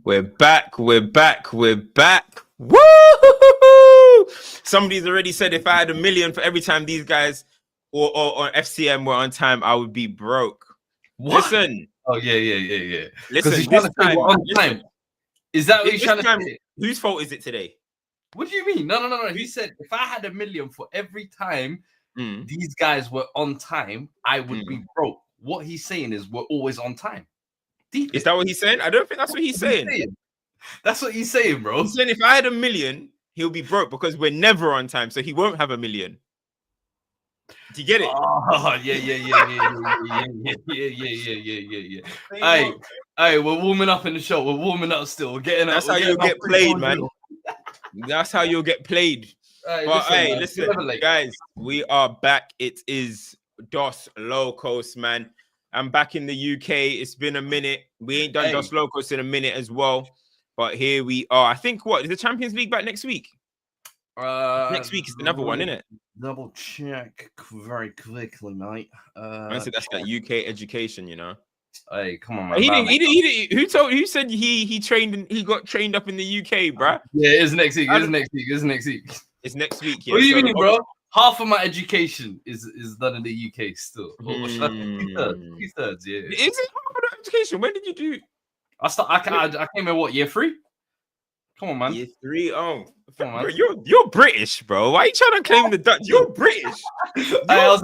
We're back. Woo! Somebody's already said if I had $1 million for every time these guys or FCM were on time, I would be broke. What? Listen. Oh, yeah. Listen, this time, time. Is that what you're trying to say? Whose fault is it today? What do you mean? No. He said if I had $1 million for every time these guys were on time, I would be broke. What he's saying is we're always on time. Is that what he's saying? I don't think that's what he's saying. That's what he's saying, bro. He's saying if I had $1 million, he'll be broke because we're never on time, so he won't have $1 million. Do you get it? Oh, yeah. Hey, we're warming up in the show. We're warming up still. We're getting. That's how you'll get played, man. That's how you'll get played. Listen, guys, we are back. It is Dos Locos, man. I'm back in the UK. It's been a minute. We ain't done Dos Locos in a minute as well. But here we are. I think is the Champions League back next week? Next week is another one, isn't it? Double check very quickly, mate. I said that's that UK education, you know. Hey, come on, man. Who said he got trained up in the UK, bruh? Yeah, it's next week. It's next week. Yeah. What do you mean, bro? Half of my education is done in the UK still. Two-thirds, yeah. Is it half of the education? When did you do? I came in what, year 3? Come on, man. Year 3. Oh, come on, man. You're British, bro. Why are you trying to claim the Dutch? You're British. I was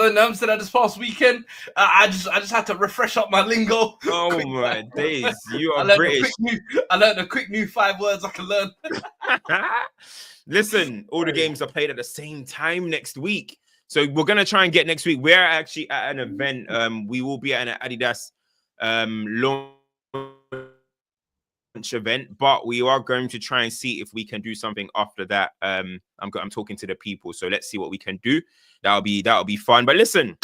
in Amsterdam this past weekend. I just had to refresh up my lingo. Oh my days, you are British. I learned a quick new 5 words I can learn. Listen, all the games are played at the same time next week. So we're gonna try and get next week. We're actually at an event. We will be at an Adidas launch event, but we are going to try and see if we can do something after that. I'm talking to the people, so let's see what we can do. That'll be fun. But listen,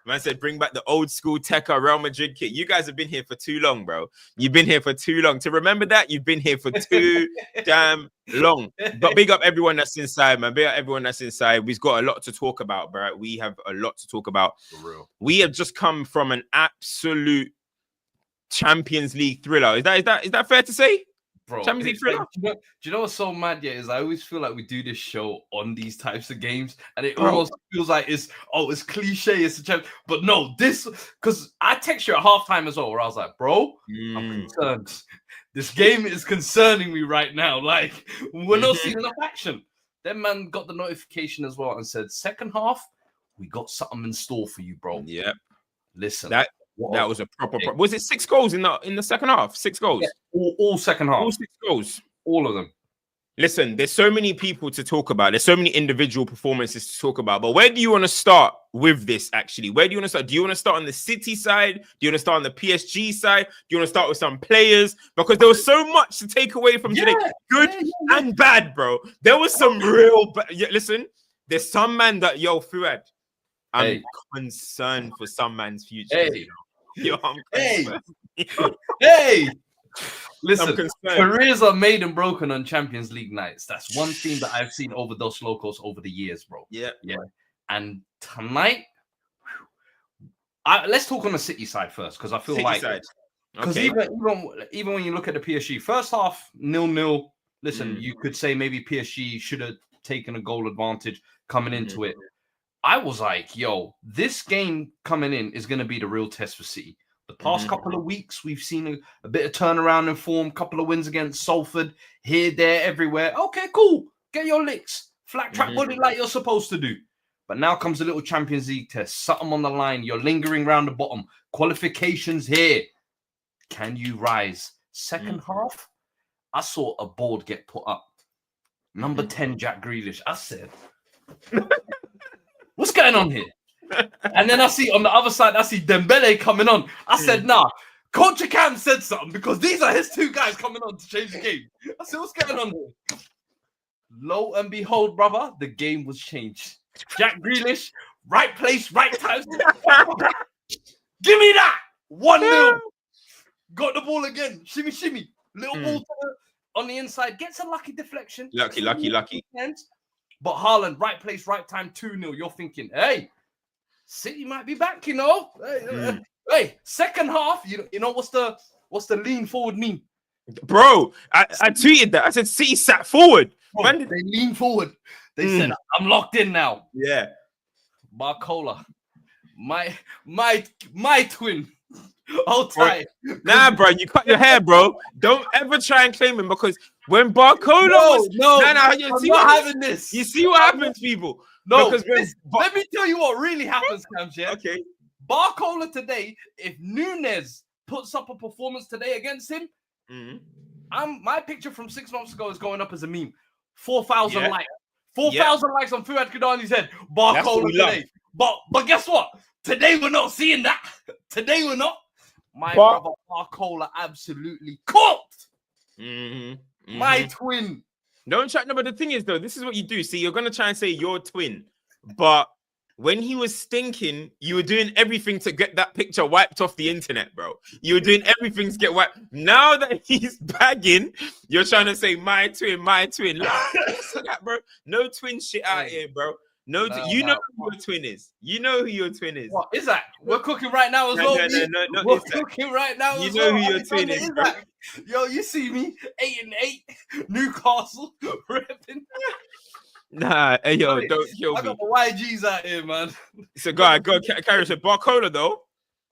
man said bring back the old school Tekka Real Madrid kit. You guys have been here for too long, bro. You've been here for too long. To remember that, you've been here for too damn long. But big up everyone that's inside, man. Big up everyone that's inside. We've got a lot to talk about, bro. We have a lot to talk about. For real. We have just come from an absolute Champions League thriller. Is that fair to say? Bro, Champions League thriller? Do you know what's so mad? Yeah, is I always feel like we do this show on these types of games, and it almost feels like it's cliche, it's a champ. But no, because I text you at halftime as well, where I was like, bro, I'm concerned. This game is concerning me right now. Like, we're not seeing enough action. Then man got the notification as well and said, second half, we got something in store for you, bro. Yep. Listen. That was a proper. Was it 6 goals in the second half? 6 goals. Yeah, all second half. All 6 goals. All of them. Listen, there's so many people to talk about. There's so many individual performances to talk about. But where do you want to start with this? Actually, where do you want to start? Do you want to start on the City side? Do you want to start on the PSG side? Do you want to start with some players? Because there was so much to take away from today, good and bad, bro. There was some real. Listen, there's some man that Fuad. I'm concerned for some man's future. Hey, listen, careers are made and broken on Champions League nights. That's one theme that I've seen over Dos Locos over the years, bro. Yeah. And tonight, let's talk on the City side first, because I feel because even when you look at the PSG first half 0-0, listen, you could say maybe PSG should have taken a goal advantage coming into it. I was like, yo, this game coming in is going to be the real test for City. The past couple of weeks, we've seen a bit of turnaround in form, couple of wins against Salford, here, there, everywhere. Okay, cool. Get your licks. Flat track body like you're supposed to do. But now comes a little Champions League test. Something on the line. You're lingering around the bottom. Qualifications here. Can you rise? Second half, I saw a board get put up. Number 10, Jack Grealish. I said... What's going on here? And then I see on the other side, I see Dembele coming on. I said, nah, Coach Cam said something because these are his 2 guys coming on to change the game. I said, what's going on here? Lo and behold, brother, the game was changed. Jack Grealish, right place, right time. Give me that. 1-0. Got the ball again. Shimmy, shimmy. Little ball on the inside. Gets a lucky deflection. Lucky. But Haaland, right place, right time, 2-0. You're thinking, hey, City might be back, you know. Hey, second half, you know what's the What's the lean forward meme? Bro, I tweeted that. I said City sat forward. Bro, Man, they lean forward. They said, I'm locked in now. Yeah. Barcola. My twin. Oh, tight. Nah, bro, you cut your hair, bro. Don't ever try and claim him because when Barcola was I'm not having this. You see what happens, people? No, because let me tell you what really happens, Cams. Yeah. Okay. Barcola today, if Nunes puts up a performance today against him, my picture from 6 months ago is going up as a meme. 4,000 likes. 4,000 likes on Fuad Kadani's head. Barcola today. But guess what? Today we're not seeing that. Today we're not. My brother Barcola absolutely cooked. My twin. Don't try. No, but the thing is, though, this is what you do. See, you're gonna try and say your twin, but when he was stinking, you were doing everything to get that picture wiped off the internet, bro. You were doing everything to get wiped. Now that he's bagging, you're trying to say my twin, my twin. Listen to that, bro. No twin shit out here, bro. No, you know who your twin is. You know who your twin is. What is that? We're cooking right now as well. No, we're cooking right now. You know who your twin is, bro. Yo, you see me 8-8, Newcastle ripping. Nah, hey yo, don't kill me. I got the YGs out here, man. So go carry us. Barcola though.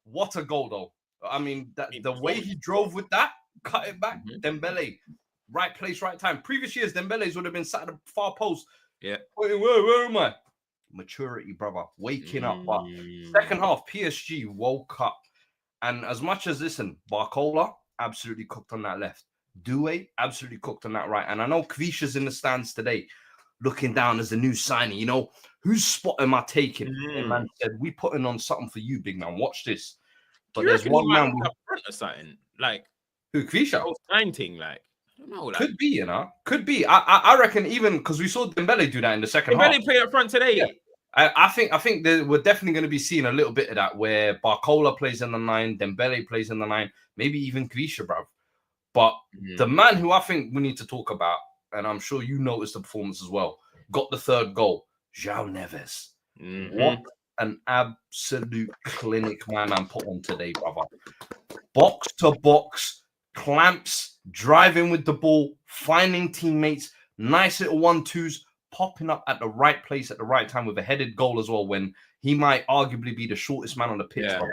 What a goal though. I mean, the way he drove with that, cut it back. Dembele, right place, right time. Previous years, Dembele's would have been sat at the far post. Yeah. Where am I? Maturity, brother. Waking up. But second half, PSG woke up. And as much as, listen, Barcola absolutely cooked on that left. Doué absolutely cooked on that right. And I know Kvisha's in the stands today, looking down as a new signing. You know, whose spot am I taking? And man said, we putting on something for you, big man. Watch this. But there's one man up front or something. Like, who, Kvisha? Like, I don't know. Like, could be, you know. Could be. I reckon even because we saw Dembele do that in the second half. Dembele played up front today. Yeah. I think we're definitely going to be seeing a little bit of that where Barcola plays in the 9, Dembele plays in the 9, maybe even Kvisha, bruv. But the man who I think we need to talk about, and I'm sure you noticed the performance as well, got the third goal, João Neves. What an absolute clinic my man put on today, brother. Box to box, clamps, driving with the ball, finding teammates, nice little 1-2s, popping up at the right place at the right time with a headed goal as well when he might arguably be the shortest man on the pitch, bro.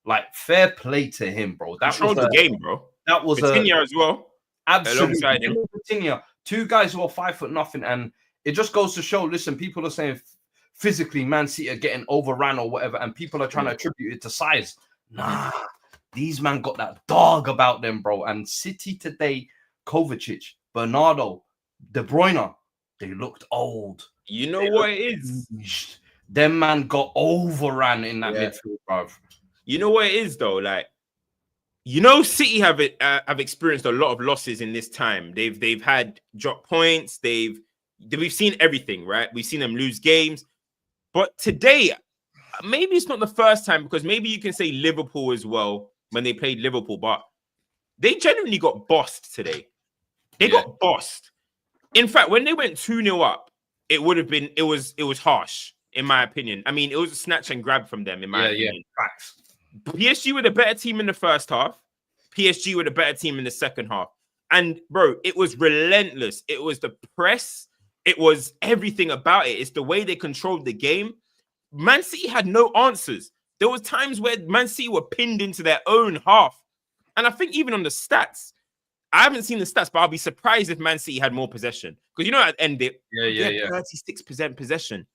Like, fair play to him, bro. That was the game, bro. That was Coutinho as well. Absolutely. Alongside him. Coutinho, 2 guys who are 5'0", and it just goes to show, listen, people are saying physically Man City are getting overran or whatever, and people are trying to attribute it to size. Nah, these men got that dog about them, bro. And City today, Kovacic, Bernardo, De Bruyne, they looked old. You know what it is? Them man got overran in that midfield, bro. You know what it is, though? Like, you know, City have experienced a lot of losses in this time. They've had drop points. We've seen everything, right? We've seen them lose games. But today, maybe it's not the first time, because maybe you can say Liverpool as well when they played Liverpool, but they genuinely got bossed today. They got bossed. In fact, when they went 2-0 up, it was harsh, in my opinion. I mean, it was a snatch and grab from them, in my opinion. Yeah, facts. PSG were the better team in the first half. PSG were the better team in the second half. And, bro, it was relentless. It was the press. It was everything about it. It's the way they controlled the game. Man City had no answers. There was times where Man City were pinned into their own half. And I think even on the stats, I haven't seen the stats, but I'll be surprised if Man City had more possession. Because, you know, at the end, they had 36% possession.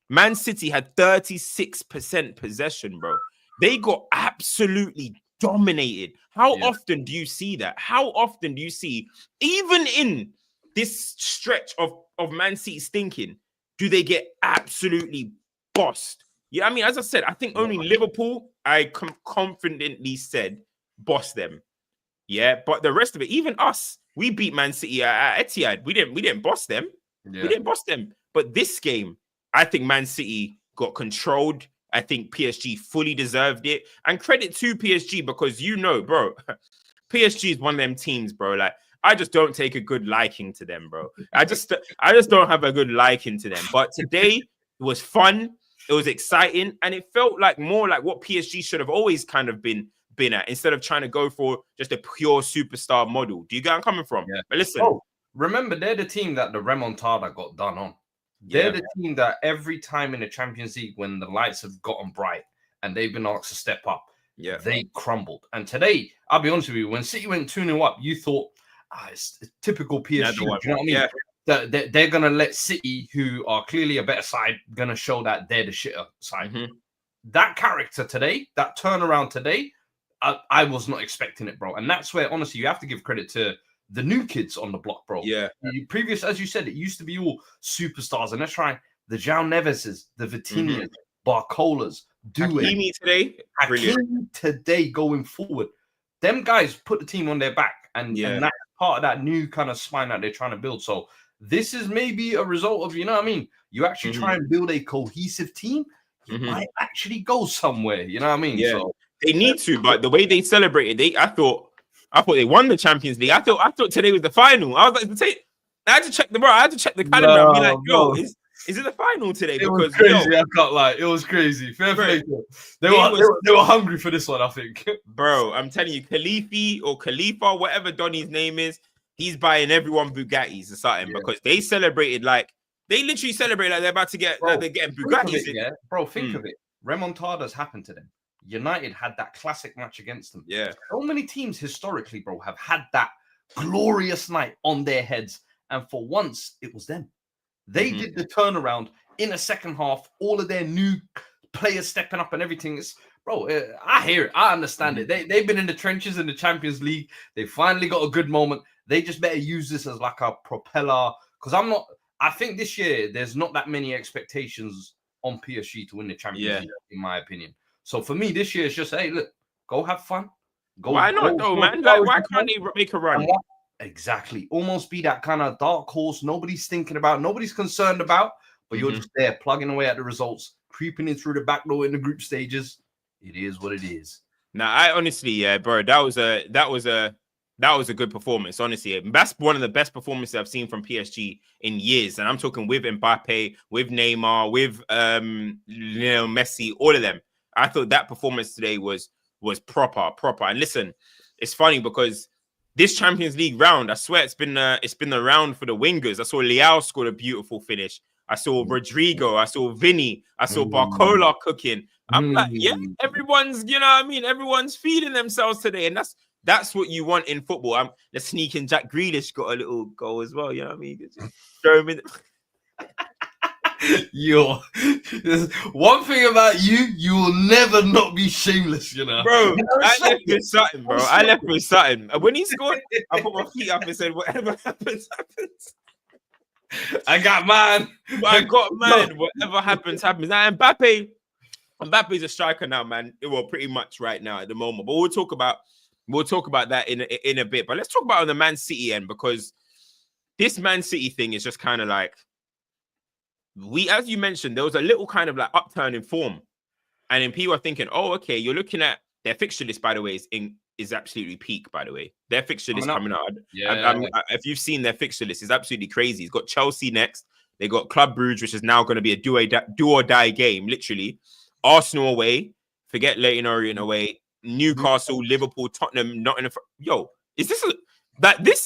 Man City had 36% possession, bro. They got absolutely dominated. How often do you see that? How often do you see, even in this stretch of Man City stinking, do they get absolutely bossed? Yeah, I mean, as I said, I think only Liverpool, I confidently said, boss them. Yeah, but the rest of it, even us, we beat Man City at Etihad. We didn't boss them. Yeah. We didn't boss them. But this game, I think Man City got controlled. I think PSG fully deserved it. And credit to PSG, because, you know, bro, PSG is one of them teams, bro. Like, I just don't take a good liking to them, bro. I just don't have a good liking to them. But today it was fun. It was exciting. And it felt like more like what PSG should have always kind of been been at instead of trying to go for just a pure superstar model. Do you get where I'm coming from? Yeah. But listen. Oh, remember, they're the team that the remontada got done on. They're the team that every time in the Champions League, when the lights have gotten bright and they've been asked to step up, they crumbled. And today, I'll be honest with you, when City went 2-0 up, you thought, it's typical PSG. Do you know what I mean? Yeah. They're going to let City, who are clearly a better side, going to show that they're the shitter side. Mm-hmm. That character today, that turnaround today, I was not expecting it, bro. And that's where, honestly, you have to give credit to the new kids on the block, bro. Yeah. Previous, as you said, it used to be all superstars. And let's try the João Neveses, the Vitinhas, Barcolas, Hakimi today. Hakimi today going forward. Them guys put the team on their back. And that's part of that new kind of spine that they're trying to build. So this is maybe a result of, you know what I mean? You actually try and build a cohesive team, you might actually go somewhere. You know what I mean? Yeah. So, they need to, but the way they celebrated, I thought they won the Champions League. I thought today was the final. I was like, I had to check the calendar and be like, yo, is it the final today? It was crazy. I can't lie. It was crazy. Fair play. They were hungry for this one, I think. Bro, I'm telling you, Khalifa, whatever Donny's name is, he's buying everyone Bugattis or something because they literally celebrate like they're about to get, they're getting Bugattis. Bro, think of it. Remontadas happened to them. United had that classic match against them. Yeah. So many teams historically, bro, have had that glorious night on their heads. And for once, it was them. They did the turnaround in a second half. All of their new players stepping up and everything. I hear it. I understand it. They've been in the trenches in the Champions League. They finally got a good moment. They just better use this as like a propeller. Because I think this year, there's not that many expectations on PSG to win the Champions League, in my opinion. So for me, this year is just, hey, look, go have fun. Why not, man? Like, why can't they make a run? Exactly. Almost be that kind of dark horse nobody's thinking about, nobody's concerned about, but you're just there plugging away at the results, creeping in through the back door in the group stages. It is what it is. Now, I honestly, bro, that was a good performance. Honestly, that's one of the best performances I've seen from PSG in years, and I'm talking with Mbappe, with Neymar, with Lionel Messi, all of them. I thought that performance today was proper. And listen, it's funny because this Champions League round, I swear it's been the round for the wingers. I saw Leao scored a beautiful finish. I saw Rodrigo. I saw Vinny. I saw Barcola cooking. I'm like, everyone's, you know what I mean? Everyone's feeding themselves today, and that's what you want in football. The sneaking Jack Grealish got a little goal as well. You know what I mean? Just throw him in. One thing about you will never not be shameless, you know. Bro, I left with something, bro. I left with something. When he scored, I put my feet up and said, whatever happens, happens. I got mine. Whatever happens, happens. Now, Mbappe's a striker now, man. Well, pretty much right now at the moment. But we'll talk about that in a bit. But let's talk about on the Man City end, because this Man City thing is just kind of like, as you mentioned, there was a little kind of like upturn in form, and then people are thinking, "Oh, okay." You're looking at their fixture list, by the way, is absolutely peak. By the way, their fixture list coming out. If you've seen their fixture list, it's absolutely crazy. It's got Chelsea next. They got Club Brugge, which is now going to be a do or die game, literally. Arsenal away. Forget Leyton Orient away. Newcastle, Liverpool, Tottenham, Nottingham. Yo, this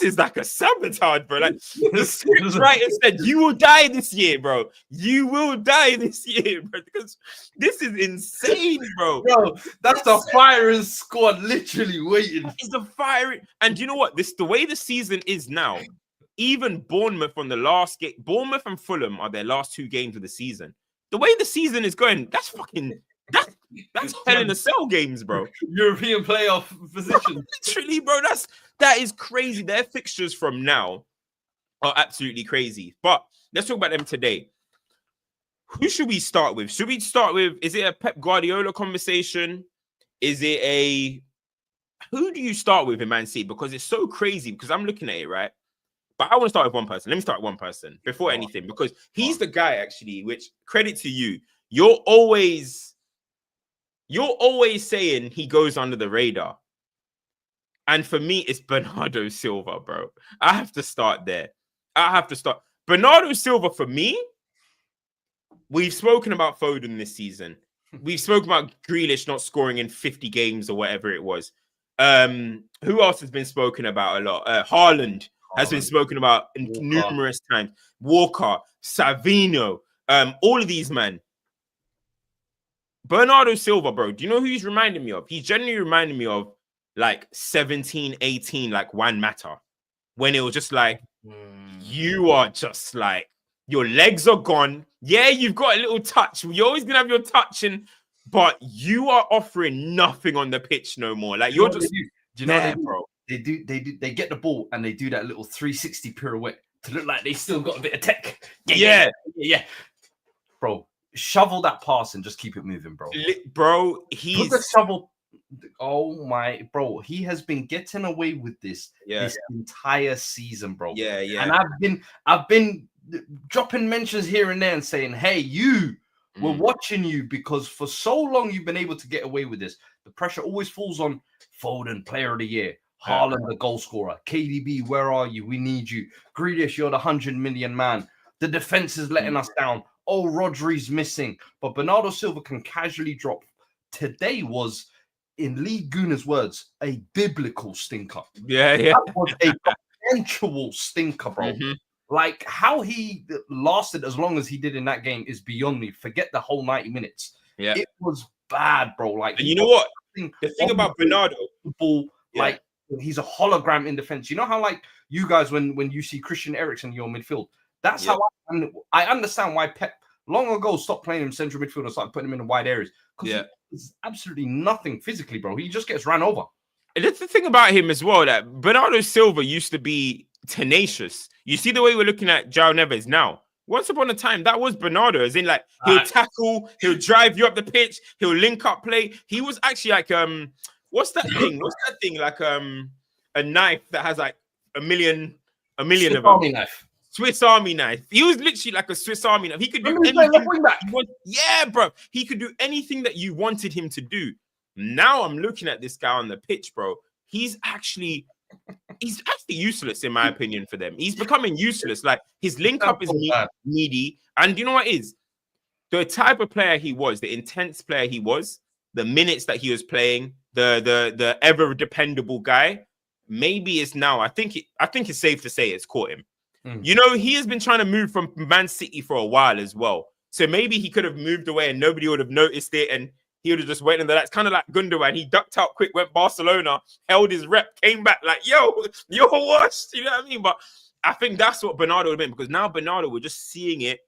is like a sabotage, bro. Like the script writer said, you will die this year, bro. You will die this year, bro. Because this is insane, bro. Bro, that's the firing squad literally waiting. It's the firing. And you know what? The way the season is now, even Bournemouth on the last game, Bournemouth and Fulham are their last two games of the season. The way the season is going, that's Hell in a Cell games, bro. European playoff position. Literally, bro. That is crazy. Their fixtures from now are absolutely crazy. But let's talk about them today. Who should we start with? Should we start with, is it a Pep Guardiola conversation? Is it who do you start with in Man City? Because it's so crazy, because I'm looking at it, right? But I want to start with one person. Let me start with one person before anything, because he's the guy, actually, which, credit to you, you're always saying he goes under the radar. And for me, it's Bernardo Silva, bro. I have to start there. Bernardo Silva, for me, we've spoken about Foden this season. we've spoken about Grealish not scoring in 50 games or whatever it was. Who else has been spoken about a lot? Haaland has been spoken about numerous times. Walker, Savino, all of these men. Bernardo Silva, bro, do you know who he's reminding me of? He's generally reminding me of like 17, 18, like Juan Mata. When it was just like, you are just like, your legs are gone. Yeah, you've got a little touch. You're always going to have your touch, but you are offering nothing on the pitch no more. Like, you're just, do you know there, bro? They get the ball and they do that little 360 pirouette to look like they still got a bit of tech. Yeah. Bro, shovel that pass and just keep it moving, bro. Bro, he's... Put the shovel... Oh my, bro, he has been getting away with this entire season, bro. Yeah. And I've been dropping mentions here and there and saying, hey, we're watching you, because for so long you've been able to get away with this. The pressure always falls on Foden, player of the year, Haaland, the goal scorer, KDB, where are you? We need you. Grealish, you're the 100 million man. The defense is letting us down. Oh, Rodri's missing. But Bernardo Silva can casually drop. Today was, in Lee Guna's words, a biblical stinker. Yeah. That was a eventual stinker, bro. Like, how he lasted as long as he did in that game is beyond me. Forget the whole 90 minutes. Yeah. It was bad, bro. Like, and you know what? The thing about Bernardo, like, he's a hologram in defense. You know how, like, you guys, when you see Christian Eriksen in your midfield, that's how I understand why Pep long ago stopped playing him central midfield and started putting him in the wide areas. Because he's absolutely nothing physically, bro. He just gets ran over. And that's the thing about him as well, that Bernardo Silva used to be tenacious. You see the way we're looking at João Neves now. Once upon a time, that was Bernardo, as in, like, he'll tackle, he'll drive you up the pitch, he'll link up play. He was actually like, what's that thing? Like a knife that has like a million of them. Army knife. Swiss Army knife. He was literally like a Swiss Army knife. He could do anything. Yeah, bro. He could do anything that you wanted him to do. Now I'm looking at this guy on the pitch, bro. He's actually useless, in my opinion, for them. He's becoming useless. Like, his link up is needy. And you know what it is? The type of player he was, the intense player he was, the minutes that he was playing, the ever dependable guy, maybe it's now. I think it's safe to say it's caught him. You know, he has been trying to move from Man City for a while as well. So maybe he could have moved away and nobody would have noticed it, and he would have just waited. That's kind of like Gundogan. He ducked out quick, went Barcelona, held his rep, came back like, yo, you're washed. You know what I mean? But I think that's what Bernardo would have been, because now Bernardo, we're just seeing it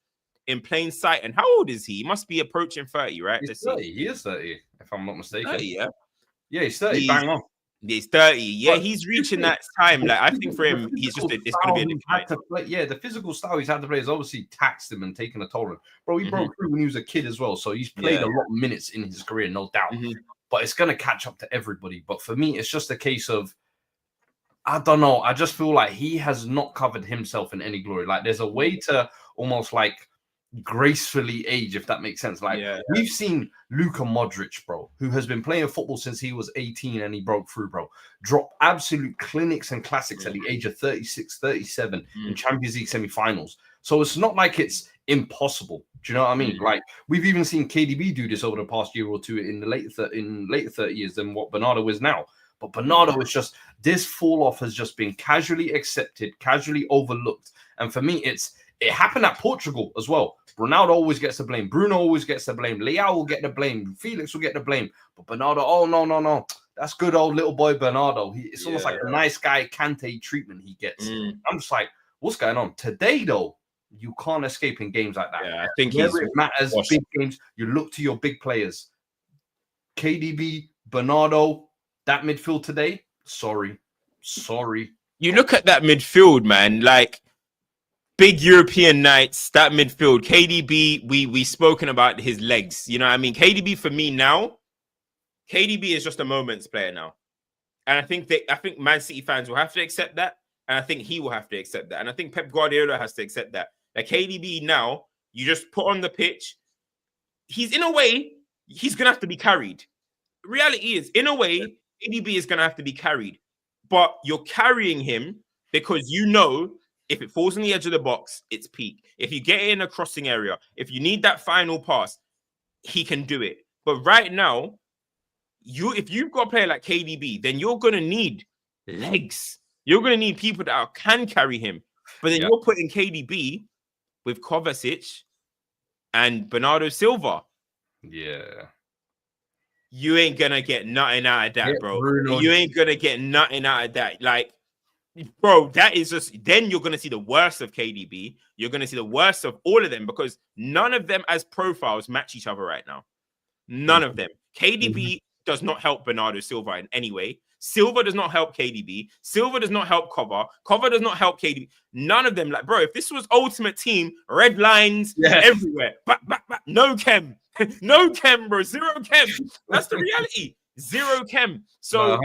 in plain sight. And how old is he? He must be approaching 30, right? He's 30. He is 30, if I'm not mistaken. 30, yeah. Yeah, he's 30. Bang on. He's 30. Yeah, but he's reaching that time. Like, I think for him, it's going to be a different. Yeah, the physical style he's had to play has obviously taxed him and taken a toll on him. Bro, he broke through when he was a kid as well. So he's played a lot of minutes in his career, no doubt. But it's going to catch up to everybody. But for me, it's just a case of, I don't know. I just feel like he has not covered himself in any glory. Like, there's a way to almost like gracefully age, if that makes sense. Like, we've seen Luka Modric, bro, who has been playing football since he was 18 and he broke through, bro, drop absolute clinics and classics at the age of 36, 37 in Champions League semi-finals. So it's not like it's impossible. Do you know what I mean? Like, we've even seen KDB do this over the past year or two in the later 30 years than what Bernardo is now. But Bernardo is just, this fall off has just been casually accepted, casually overlooked. And for me, it happened at Portugal as well. Ronaldo always gets the blame. Bruno always gets the blame. Leao will get the blame. Felix will get the blame. But Bernardo, oh, no. That's good old little boy Bernardo. It's almost like a nice guy Kante treatment he gets. I'm just like, what's going on? Today, though, you can't escape in games like that. Yeah, I think it matters, big games, you look to your big players. KDB, Bernardo, that midfield today, sorry. You look at that midfield, man, like, big European nights, that midfield, KDB, we spoken about his legs. You know what I mean? KDB for me now, KDB is just a moments player now. And I think Man City fans will have to accept that. And I think he will have to accept that. And I think Pep Guardiola has to accept that. Like, KDB now, you just put on the pitch. He's, in a way, he's going to have to be carried. Reality is, in a way, KDB is going to have to be carried. But you're carrying him because you know, if it falls on the edge of the box, it's peak. If you get in a crossing area, if you need that final pass, he can do it. But right now, if you've got a player like KDB, then you're gonna need legs. You're gonna need people that can carry him. But then you're putting KDB with Kovacic and Bernardo Silva. Yeah. You ain't gonna get nothing out of that, bro. You ain't gonna get nothing out of that. Like, bro, that is just, then you're gonna see the worst of KDB. You're gonna see the worst of all of them because none of them as profiles match each other right now. None of them. KDB does not help Bernardo Silva in any way. Silva does not help KDB. Silva does not help Cover. Cover does not help KDB. None of them. Like, bro, if this was Ultimate Team, red lines everywhere. No chem. No chem, bro. Zero chem. That's the reality. Zero chem. So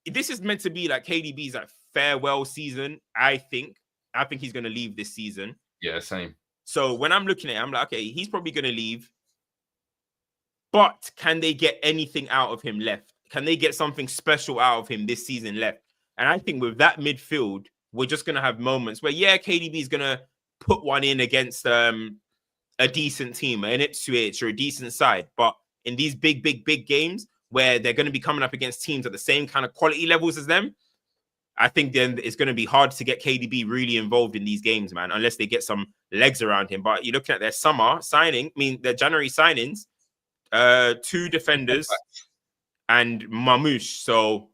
this is meant to be like KDB's like farewell season, I think. I think he's going to leave this season. Yeah, same. So when I'm looking at it, I'm like, okay, he's probably going to leave. But can they get anything out of him left? Can they get something special out of him this season left? And I think with that midfield, we're just going to have moments where, KDB is going to put one in against a decent team, an Ipswich or a decent side. But in these big games where they're going to be coming up against teams at the same kind of quality levels as them, I think then it's going to be hard to get KDB really involved in these games, man, unless they get some legs around him. But you're looking at their summer signing, their January signings, 2 defenders and Marmoush. So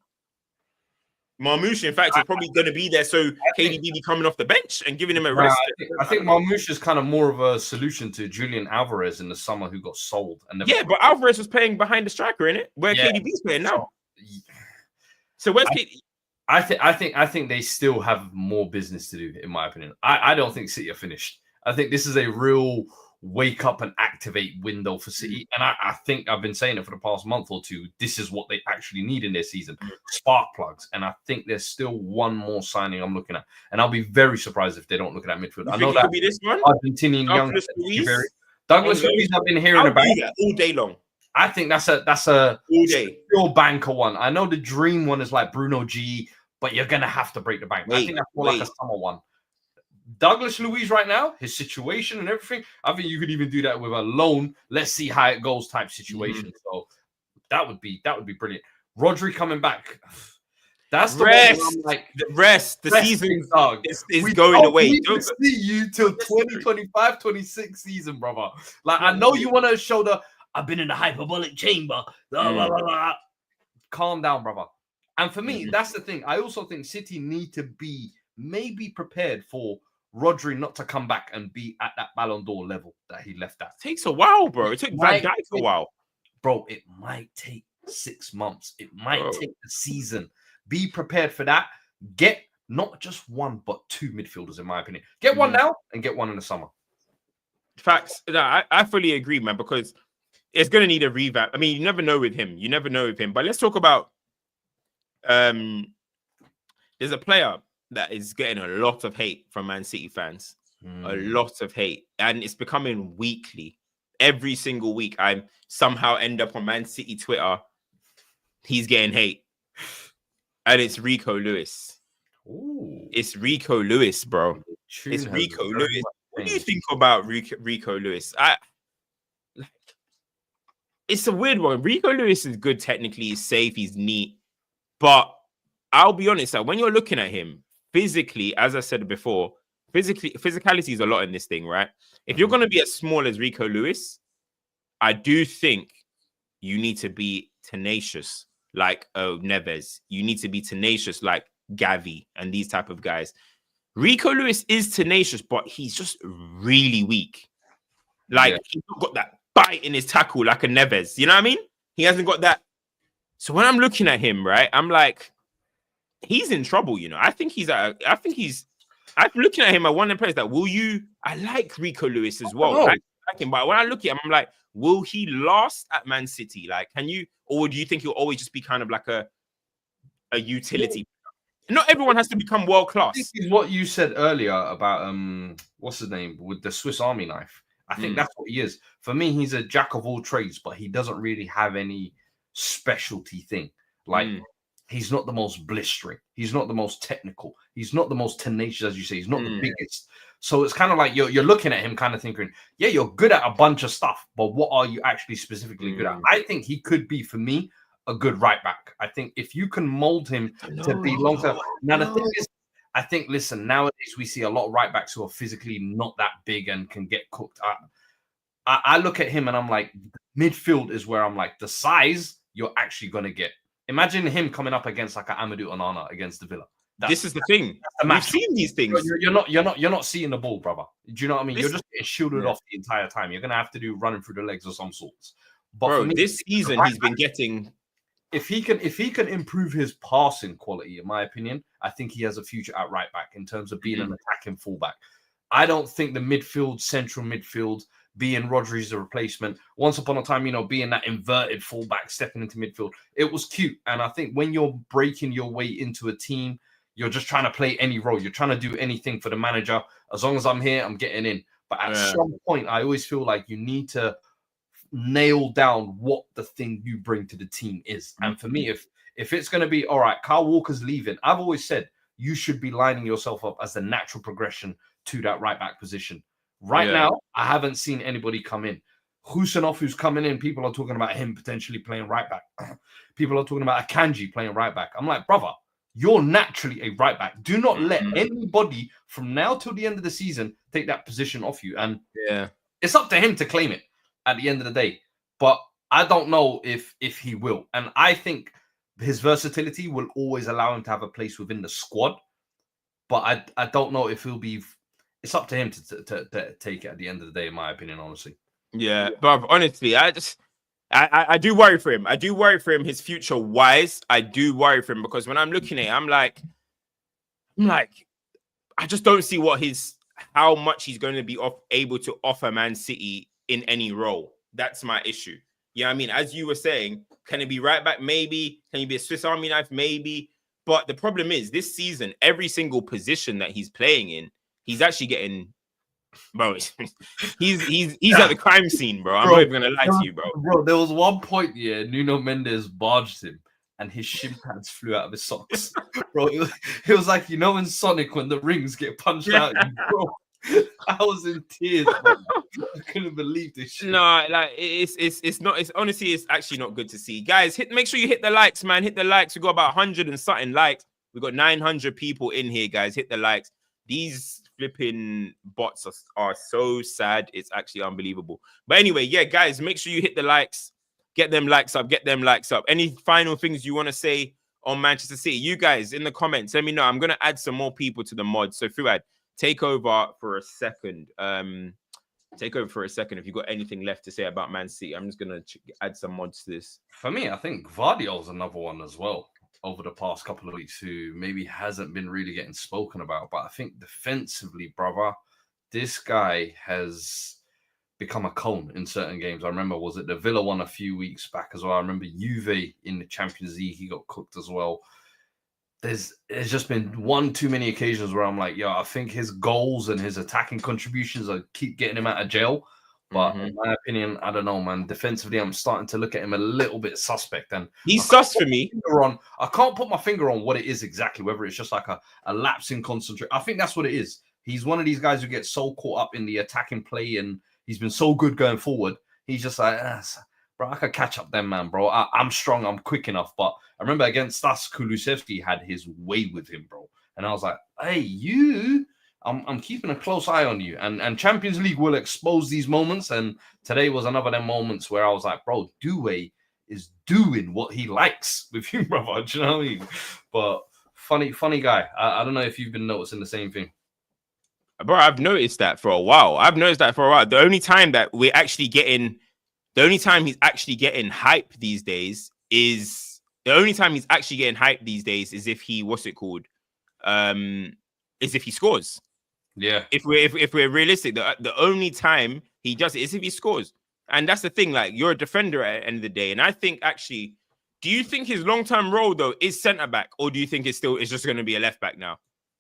Marmoush, in fact, is probably going to be there. So KDB be coming off the bench and giving him a rest. I think Marmoush is kind of more of a solution to Julian Alvarez in the summer, who got sold. And but Alvarez was playing behind the striker, innit? Where KDB's playing now. So where's KDB? I think they still have more business to do, in my opinion. I don't think City are finished. I think this is a real wake up and activate window for City. And I think I've been saying it for the past month or two. This is what they actually need in their season. Spark plugs. And I think there's still one more signing I'm looking at. And I'll be very surprised if they don't look at that midfield. I know that be this one? Argentinian young Douglas Luiz I've been hearing about all day long. I think that's a all day pure banker one. I know the dream one is like Bruno G, but you're gonna have to break the bank. I think that's more like a summer one. Douglas Luiz right now, his situation and everything, I think you could even do that with a loan. Let's see how it goes type situation. So that would be brilliant. Rodri coming back. That's the rest. one I'm like, the season is going away. We don't see you till 2025-26 season, brother. Like, I know you want to show I've been in the hyperbolic chamber. Blah, blah, blah, blah. Calm down, brother. And for me, that's the thing. I also think City need to be maybe prepared for Rodri not to come back and be at that Ballon d'Or level that he left at. It takes a while, bro. It took Van Dijk a while. Bro, it might take 6 months. It might take a season. Be prepared for that. Get not just one, but 2 midfielders, in my opinion. Get one now and get one in the summer. Facts. No, I fully agree, man, because it's going to need a revamp. I mean, you never know with him. But let's talk about there's a player that is getting a lot of hate from Man City fans. A lot of hate. And it's becoming weekly. Every single week, I somehow end up on Man City Twitter. He's getting hate. And it's Rico Lewis. Ooh. It's Rico Lewis, bro. It's Rico Lewis. What do you think about Rico Lewis? It's a weird one. Rico Lewis is good technically. He's safe. He's neat. But I'll be honest, like, when you're looking at him physically, as I said before, physicality is a lot in this thing, right? If you're going to be as small as Rico Lewis, I do think you need to be tenacious like Neves. You need to be tenacious like Gavi and these type of guys. Rico Lewis is tenacious, but he's just really weak. Like, he's not got that bite in his tackle like a Neves. You know what I mean? He hasn't got that. So when I'm looking at him, right, I'm like, he's in trouble, you know. I'm looking at him at one of the players that I like Rico Lewis as well. I like him, but when I look at him, I'm like, will he last at Man City? Like, or do you think he'll always just be kind of like a utility? Not everyone has to become world class. This is what you said earlier about what's his name with the Swiss Army knife. I think that's what he is. For me, he's a jack of all trades, but he doesn't really have any specialty thing. Like, he's not the most blistering. He's not the most technical. He's not the most tenacious, as you say. He's not the biggest. So it's kind of like you're looking at him kind of thinking, yeah, you're good at a bunch of stuff, but what are you actually specifically good at? I think he could be, for me, a good right back. I think if you can mold him to be long term. Now, the thing is, I think, listen, nowadays we see a lot of right backs who are physically not that big and can get cooked. I look at him and I'm like, midfield is where I'm like, the size you're actually going to get. Imagine him coming up against like an Amadou Onana against the Villa. This is the thing. We've seen these things. You're not seeing the ball, brother. Do you know what I mean? You're just getting shielded off the entire time. You're gonna have to do running through the legs of some sorts. But bro, for me, this season he's been getting. If he can improve his passing quality, in my opinion, I think he has a future at right back in terms of being an attacking fullback. I don't think the central midfield, being Rodri's a replacement. Once upon a time, being that inverted fullback, stepping into midfield, it was cute. And I think when you're breaking your way into a team, you're just trying to play any role. You're trying to do anything for the manager. As long as I'm here, I'm getting in. But at some point, I always feel like you need to nail down what the thing you bring to the team is. And for me, if it's going to be, all right, Kyle Walker's leaving, I've always said you should be lining yourself up as the natural progression to that right back position. Right now, I haven't seen anybody come in. Husanov, who's coming in, people are talking about him potentially playing right back. People are talking about Akanji playing right back. I'm like, brother, you're naturally a right back. Do not let anybody from now till the end of the season take that position off you. And it's up to him to claim it at the end of the day. But I don't know if he will. And I think his versatility will always allow him to have a place within the squad. But I don't know if he'll be. It's up to him to take it at the end of the day, in my opinion, honestly. Yeah, but honestly, I do worry for him. I do worry for him, his future wise. I do worry for him because when I'm looking at it, I'm like, I just don't see how much he's going to be able to offer Man City in any role. That's my issue. Yeah, I mean, as you were saying, can it be right back? Maybe. Can he be a Swiss Army knife? Maybe. But the problem is, this season, every single position that he's playing in, he's actually getting. Bro, he's at the crime scene, bro. I'm not even gonna lie to you, bro. Bro, there was one point, Nuno Mendes barged him, and his shin pads flew out of his socks. Bro, it was like in Sonic when the rings get punched out. Bro, I was in tears, bro. I couldn't believe this shit. No, like it's not. It's honestly, it's actually not good to see, guys. Make sure you hit the likes, man. Hit the likes. We got about 100 and something likes. We got 900 people in here, guys. Hit the likes. These flipping bots are so sad. It's actually unbelievable. But anyway, yeah, guys, make sure you hit the likes. Get them likes up. Get them likes up. Any final things you want to say on Manchester City? You guys in the comments, let me know. I'm going to add some more people to the mod. So Fuad, take over for a second. Take over for a second. If you've got anything left to say about Man City, I'm just going to add some mods to this. For me, I think Gvardiol's another one as well over the past couple of weeks who maybe hasn't been really getting spoken about. But I think defensively, brother, this guy has become a cone in certain games. I remember, was it the Villa one a few weeks back as well? I remember Juve in the Champions League, he got cooked as well. There's just been one too many occasions where I'm like, I think his goals and his attacking contributions keep getting him out of jail. But in my opinion, I don't know, man. Defensively, I'm starting to look at him a little bit suspect. And he's sus for me. I can't put my finger on what it is exactly, whether it's just like a lapse in concentration. I think that's what it is. He's one of these guys who gets so caught up in the attacking play and he's been so good going forward. He's just like, bro, I could catch up then, man, bro. I'm strong. I'm quick enough. But I remember against us, Kulusevski had his way with him, bro. And I was like, hey, I'm keeping a close eye on you. And Champions League will expose these moments. And today was another of them moments where I was like, bro, Doué is doing what he likes with you, brother. Do you know what I mean? But funny guy. I don't know if you've been noticing the same thing. Bro, I've noticed that for a while. The only time he's actually getting hype these days is if he, is if he scores. Yeah. If we're realistic, the only time he does it is if he scores. And that's the thing, like, you're a defender at the end of the day. And I think actually, do you think his long-term role though is centre back, or do you think it's just going to be a left back now?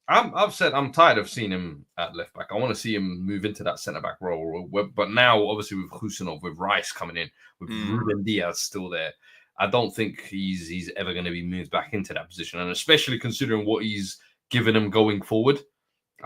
I've said I'm tired of seeing him at left back. I want to see him move into that centre back role. But now, obviously, with Husanov, with Rice coming in, with Ruben Diaz still there, I don't think he's ever going to be moved back into that position. And especially considering what he's given him going forward,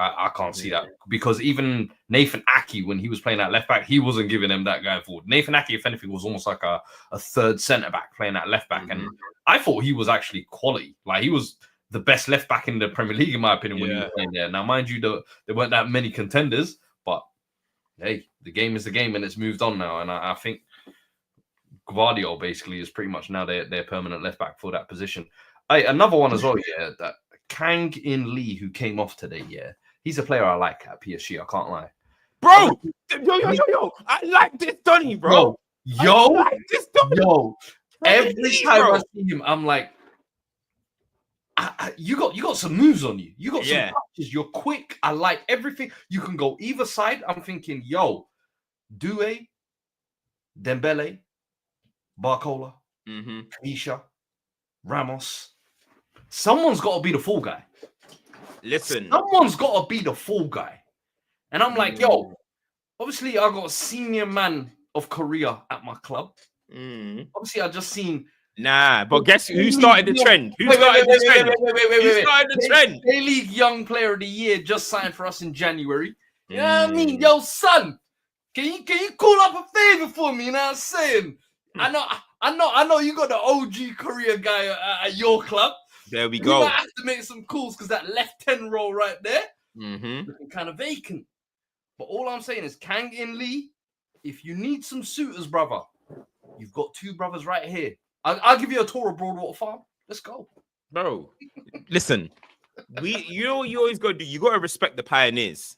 I can't see that, because even Nathan Aki, when he was playing at left back, he wasn't giving him that guy forward. Nathan Aki, if anything, was almost like a third centre back playing at left back, and I thought he was actually quality. Like, he was the best left back in the Premier League, in my opinion, when he was playing there. Now, mind you, there weren't that many contenders, but hey, the game is the game, and it's moved on now. And I think Gvardiol basically is pretty much now their permanent left back for that position. Another one as well, that Kang-in Lee, who came off today, he's a player I like at PSG, I can't lie. Bro, yo, I like this Donny, bro. Every time I see him, I'm like, you got some moves on you. You got some touches. You're quick. I like everything. You can go either side. I'm thinking, Doué, Dembele, Barcola, Kanisha, Ramos. Someone's got to be the fall guy. Listen. Someone's got to be the fall guy. And I'm like, obviously I got a senior man of Korea at my club. Obviously I just seen... Nah, but guess who started the trend? Who started the trend? A-League Young Player of the Year just signed for us in January. You know what I mean? Yo, son, can you call up a favor for me? You know what I'm saying? I know you got the OG Korea guy at your club. There we go. You might have to make some calls, because that left 10 role right there looking kind of vacant. But all I'm saying is, Kang-in Lee, if you need some suitors, brother, you've got two brothers right here. I'll give you a tour of Broadwater Farm. Let's go. Bro, listen. You know what you always got to do? You got to respect the pioneers.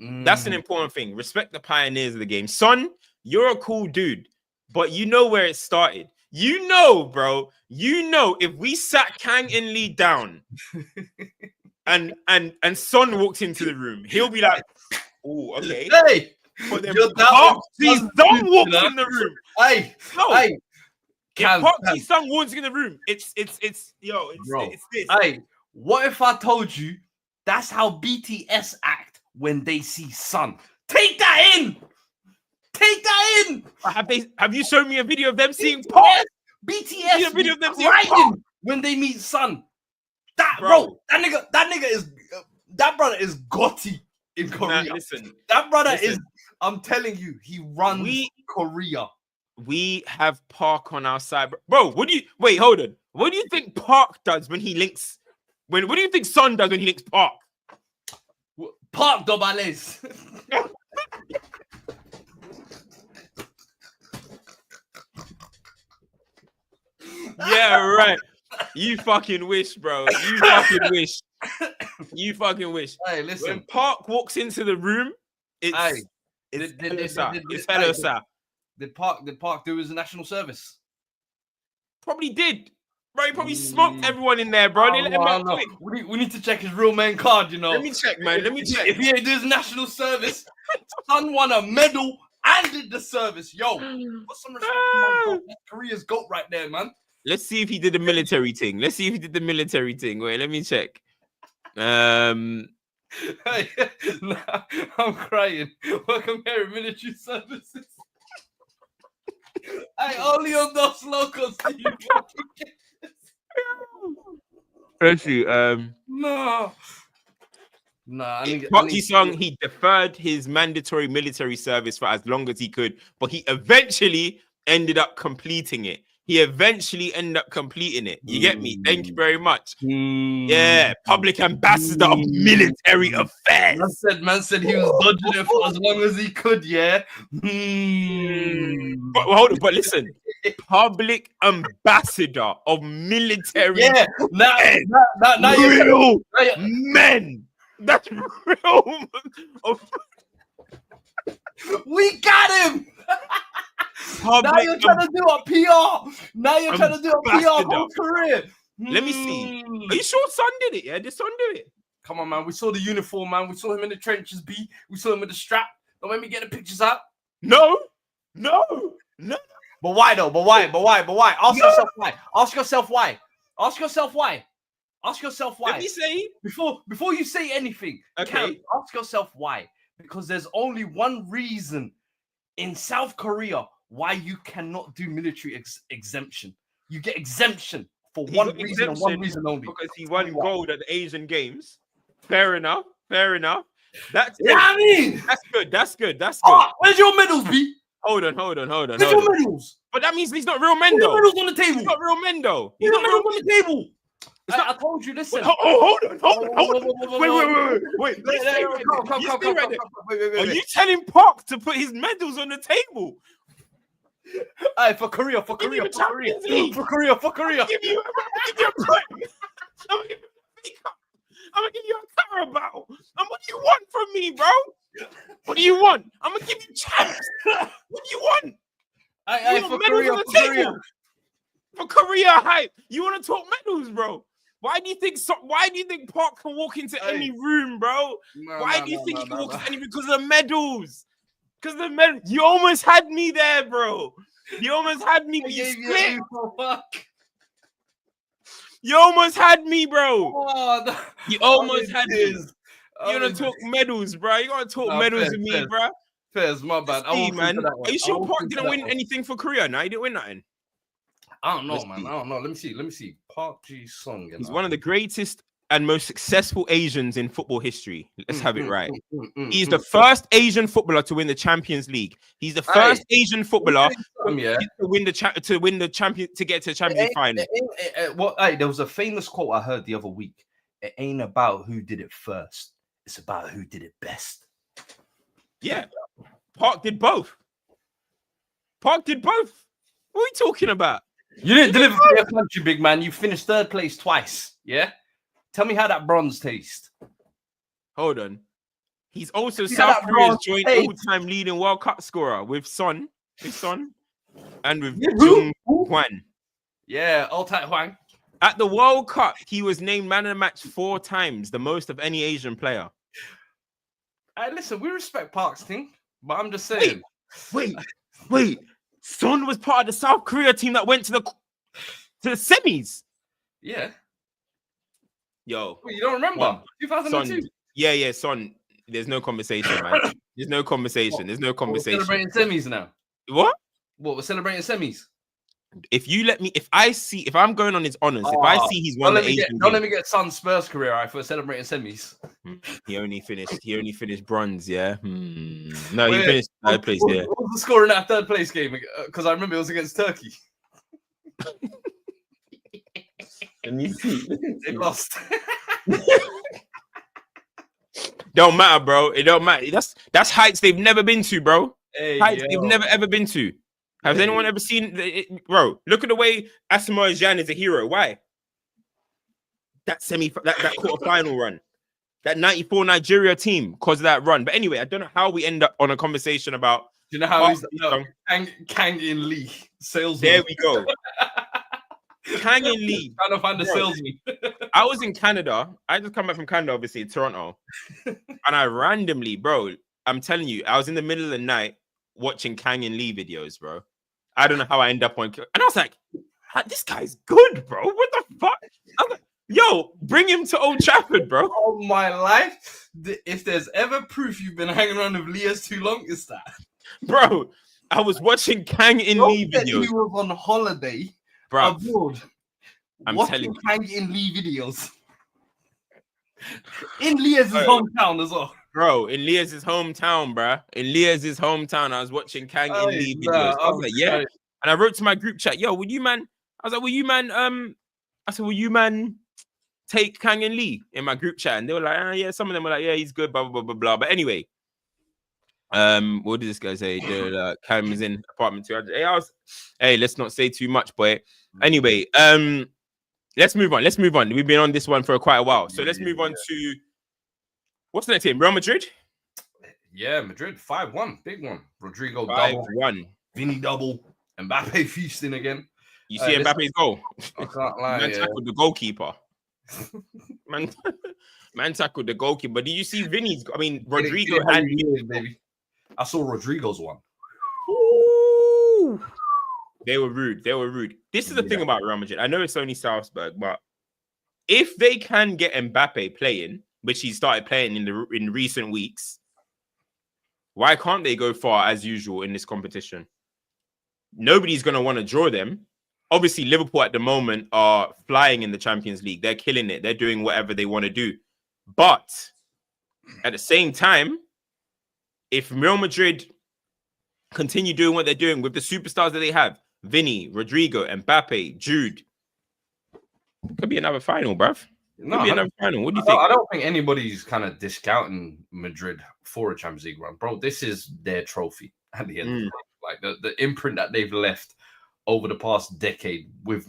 That's an important thing. Respect the pioneers of the game. Son, you're a cool dude, but you know where it started. You know, bro. You know, if we sat Kang-in Lee down and Son walks into the room, he'll be like, "Oh, okay." Hey, but then Son walks in the room. Hey. If Parky Son walks in the room, it's this. Hey, what if I told you that's how BTS act when they see Son? Take that in. Have you shown me a video of them seeing Park? BTS a video of them seeing when they meet Son. That brother is Gotti in Korea. Nah, listen, that brother is. I'm telling you, he runs Korea. We have Park on our side, bro. Hold on. What do you think Park does when he links? What do you think Son does when he links Park? Park Dobales. Yeah, right. You fucking wish, bro. You fucking wish. Hey, listen. When Park walks into the room, it's hello, sir. Did Park do his national service? Probably did. Bro, he probably smoked everyone in there, bro. They let him out quick. We need to check his real man card, you know. Let me check, man. Let me check. If he ain't do his national service, Son won a medal and did the service. Yo, put some respect on my Korea's GOAT right there, man. Let's see if he did the military thing. Wait, let me check. Hey, nah, I'm crying. Welcome here, military services. Hey, only on those Locos. Let's see. No. Parky Sung, he deferred his mandatory military service for as long as he could, but he eventually ended up completing it. You get me? Thank you very much. Yeah, public ambassador of military affairs. Man said he was dodging it for as long as he could, yeah. But hold on, but listen. Public ambassador of military. Yeah, now real men. That's real. We got him. Now you're trying to do a PR. For career. Let me see. Are you sure Son did it? Yeah, did Son do it? Come on, man. We saw the uniform, man. We saw him in the trenches, B. We saw him with the strap. Don't make me get the pictures out. No. But why though? But why? Ask yourself why. Let me say before you say anything. Okay. Ask yourself why. Because there's only one reason in South Korea why you cannot do military exemption. You get exemption for one reason and one reason only. Because he won gold at the Asian Games. Fair enough. Fair enough. That's good. I mean, that's good. Where's your medals, B? Hold on. Where's your medals? But that means he's not real men, though. Medals on the table. He's not real men, though. He's not medals on the table. I told you, listen. Hold on. Wait. Are you telling Park to put his medals on the table? Hey, for Korea. I'm gonna give you a Carabao. And what do you want from me, bro? What do you want? I'm gonna give you champs. What do you want? For Korea. For Korea hype. You want to talk medals, bro? Why do you think Park can walk into any room, bro? Why do you think he can walk into any room? Because of the medals. Because the medals. You almost had me there, bro. You almost had me, but you split. You almost had me, bro. You almost had me. You want to talk medals, bro? You want to talk medals with me, bro? Fairs, my bad. Man. Are you sure Park didn't win anything for Korea? No, he didn't win nothing. I don't know, man. I don't know. Let me see. Park Ji-sung. He's one of the greatest and most successful Asians in football history. Let's have it right. He's the first Asian footballer to win the Champions League. He's the first Asian footballer to win the champion to get to the Champions League final. There was a famous quote I heard the other week. It ain't about who did it first. It's about who did it best. Yeah. Park did both. What are we talking about? You didn't deliver for your country, big man. You finished third place twice. Yeah? Tell me how that bronze tastes. Hold on. He's also South Korea's joint all-time leading World Cup scorer with Son. And with Jung Hwan. Yeah, all-time Hwang. At the World Cup, he was named man of the match 4 times, the most of any Asian player. Hey, listen, we respect Park's thing, but I'm just saying. Wait. Son was part of the South Korea team that went to the semis. Yeah. Yo. Wait, you don't remember? 2002. Son, yeah, Son. There's no conversation, man. There's no conversation. We're celebrating semis now. What? We're celebrating semis. If I'm going on his honors, if I see he's won the Asian don't let me get Son Spurs career right for celebrating semis. He only finished bronze, yeah. No, he finished third place, yeah. What was the score in that third place game? Because I remember it was against Turkey. Let me see. They lost. Don't matter, bro. It don't matter. That's heights they've never been to, bro. Heights they've never ever been to. Has anyone ever seen it, bro? Look at the way Asamoah Gyan is a hero. Why? That quarterfinal run, that '94 Nigeria team, because of that run. But anyway, I don't know how we end up on a conversation about. Do you know how he's Kang-in Lee salesman? There we go. Kang-in Lee. Trying to find a salesman. I was in Canada. I just come back from Canada, obviously, Toronto, and I randomly, bro. I'm telling you, I was in the middle of the night watching Kang-in Lee videos, bro. I don't know how I end up on, and I was like, "This guy's good, bro. What the fuck?" I was like, "Yo, bring him to Old Trafford, bro." All my life, if there's ever proof you've been hanging around with Leas too long, it's that, bro. I was watching Kang-in Lee videos. He was on holiday, bro. Abroad. I'm telling you, Kang-in Lee videos in Leas' hometown as well. Bro, in Leas' hometown, bro. In Leas' hometown, I was watching Kang-in Lee videos. I was like, yeah. And I wrote to my group chat, yo, will you man take Kang-in Lee in my group chat? And they were like, yeah, some of them were like, yeah, he's good, blah, blah, blah, blah, blah. But anyway, what did this guy say? Kang was in apartment 200. Hey, let's not say too much, boy. Anyway, let's move on. We've been on this one for quite a while. So let's move on to what's the next team? Real Madrid? Yeah, Madrid 5-1. Big one. Rodrigo 5-1. Vini double. Mbappe feasting again. You see Mbappe's goal? I can't lie. Man tackled the goalkeeper. Man tackled the goalkeeper. But did you see Vini's? I mean, Rodrigo and baby. I saw Rodrigo's one. Ooh. They were rude. This is the thing about Real Madrid. I know it's only Salzburg, but if they can get Mbappe playing, which he started playing in recent weeks, why can't they go far as usual in this competition? Nobody's going to want to draw them. Obviously, Liverpool at the moment are flying in the Champions League. They're killing it. They're doing whatever they want to do. But At the same time, if Real Madrid continue doing what they're doing with the superstars that they have, Vinny, Rodrigo, Mbappe, Jude, could be another final, bruv. Could be another final. What do you think? I don't think anybody's kind of discounting Madrid for a Champions League run, bro. This is their trophy at the end of the day. Like the imprint that they've left over the past decade with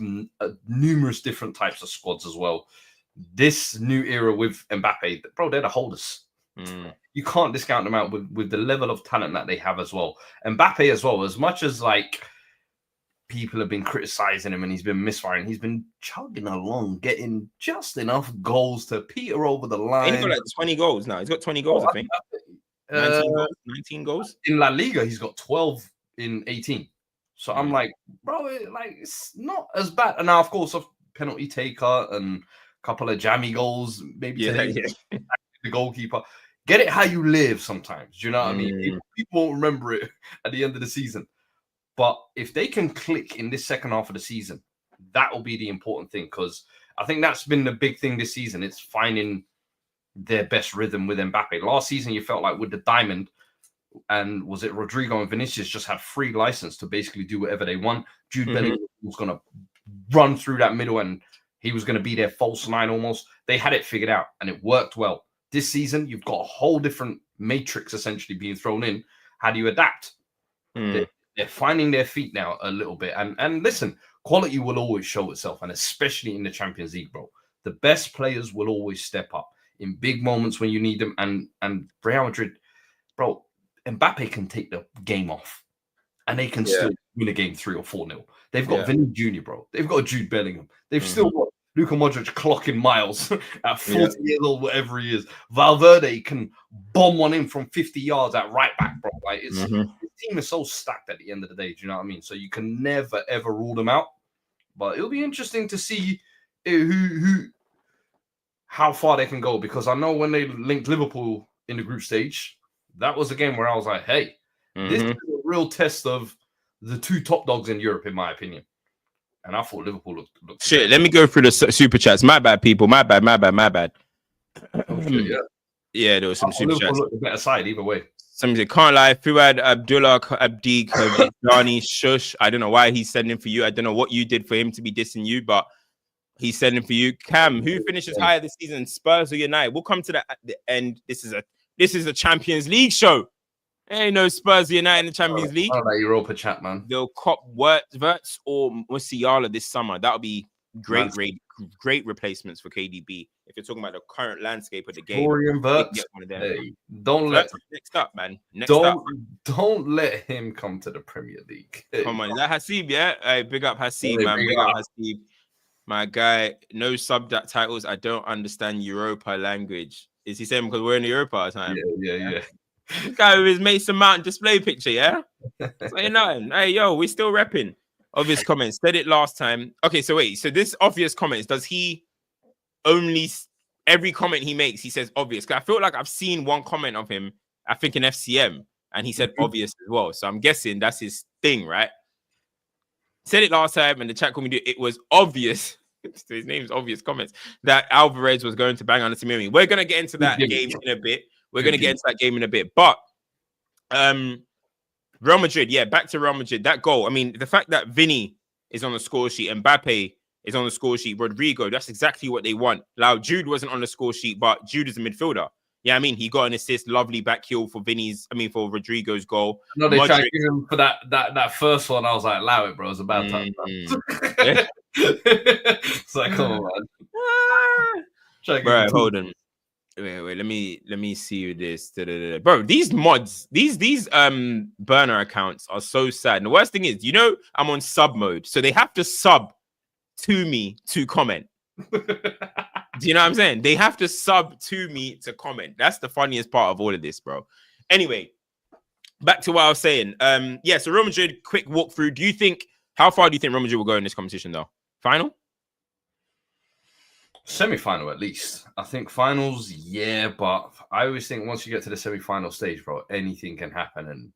numerous different types of squads as well. This new era with Mbappe, bro, they're the holders. You can't discount them out with the level of talent that they have as well. Mbappe as well, as much as like people have been criticizing him and he's been misfiring, he's been chugging along, getting just enough goals to peter over the line. He's got like 20 goals now. He's got 20 goals, I think. 19 goals. In La Liga, he's got 12 in 18. So I'm like, bro, it's not as bad. And now, of course, a penalty taker and a couple of jammy goals, maybe the goalkeeper. Get it how you live sometimes. Do you know what I mean? People won't remember it at the end of the season. But if they can click in this second half of the season, that will be the important thing, because I think that's been the big thing this season. It's finding their best rhythm with Mbappe. Last season, you felt like with the diamond, and was it Rodrigo and Vinicius just had free license to basically do whatever they want. Jude Bellingham was going to run through that middle and he was going to be their false nine almost. They had it figured out and it worked well. This season, you've got a whole different matrix essentially being thrown in. How do you adapt? They're finding their feet now a little bit. And listen, quality will always show itself, and especially in the Champions League, bro. The best players will always step up in big moments when you need them. And Real Madrid, bro, Mbappe can take the game off and they can still win a game 3 or 4-0. They've got Vinny Jr., bro. They've got Jude Bellingham. They've still got Luka Modric clocking miles at 40 years old, whatever he is. Valverde can bomb one in from 50 yards at right back, bro. Like the team is so stacked at the end of the day. Do you know what I mean? So you can never, ever rule them out. But it'll be interesting to see how far they can go, because I know when they linked Liverpool in the group stage, that was a game where I was like, hey, this is a real test of the two top dogs in Europe, in my opinion. And I thought Liverpool looked shit. Let me go through the super chats. My bad, people. My bad. Oh, shit, yeah, there was some super Liverpool chats. Looked the better side either way. Some say, can't lie. Fuad Abdullah Abdi Johnny Shush. I don't know why he's sending for you. I don't know what you did for him to be dissing you, but he's sending for you. Cam, who finishes higher this season, Spurs or United? We'll come to that at the end. This is a Champions League show. Ain't no Spurs or United in the Champions League. I don't know Europa chat, man. They'll cop Wirtz or Musiala this summer. That'll be great replacements for KDB. If you're talking about the current landscape of the game, hey, don't let next up, man. Don't let him come to the Premier League. Come on, is that Hasib? Yeah, hey, big up Hasib, man. Big up Hasib, my guy. No subtitles. I don't understand Europa language. Is he saying because we're in Europa all the time? Yeah. This guy with his Mason Mount display picture, yeah. Say nothing. Hey, yo, we still repping. Obvious comments. Said it last time. Okay, so wait. So this obvious comments, does he only every comment he makes, he says obvious? Because I feel like I've seen one comment of him, I think in FCM, and he said obvious as well. So I'm guessing that's his thing, right? Said it last time, and the chat called me. It was obvious. His name's obvious comments that Alvarez was going to bang on the Timimi. We're gonna get into that game in a bit. But Real Madrid, back to Real Madrid. That goal, I mean, the fact that Vinny is on the score sheet, Mbappe is on the score sheet, Rodrigo, that's exactly what they want. Now, Jude wasn't on the score sheet, but Jude is a midfielder. Yeah, I mean, he got an assist, lovely back heel for for Rodrigo's goal. No, they tried to give him for that first one. I was like, allow it, bro. It's about time. It's like, come on, man. Bro, hold on. Wait, let me see this. Bro, these mods, these burner accounts are so sad. And the worst thing is, I'm on sub mode, so they have to sub to me to comment. Do you know what I'm saying? They have to sub to me to comment. That's the funniest part of all of this, bro. Anyway, back to what I was saying. So Real Madrid, quick walkthrough. How far do you think Real Madrid will go in this competition, though? Final? Semi-final, at least. I think finals, but I always think once you get to the semi-final stage, bro, anything can happen. And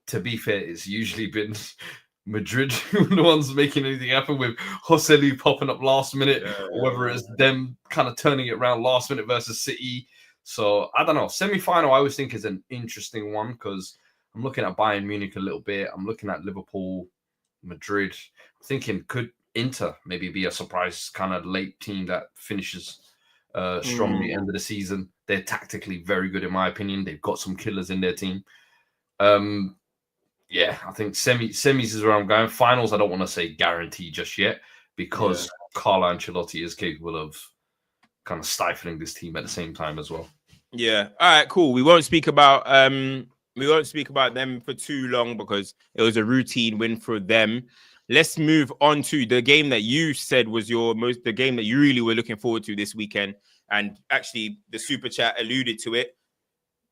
to be fair, it's usually been Madrid the ones making anything happen, with Joselu popping up last minute, or whether it's them kind of turning it around last minute versus City. So I don't know. Semi-final, I always think is an interesting one because I'm looking at Bayern Munich a little bit. I'm looking at Liverpool, Madrid. I'm thinking could Inter maybe be a surprise kind of late team that finishes strong at the end of the season. They're tactically very good in my opinion. They've got some killers in their team. Yeah, I think semis is where I'm going. Finals, I don't want to say guarantee just yet because Carlo Ancelotti is capable of kind of stifling this team at the same time as well. Yeah. All right, cool. We won't speak about them for too long because it was a routine win for them. Let's move on to the game that you said was the game that you really were looking forward to this weekend. And actually, the super chat alluded to it.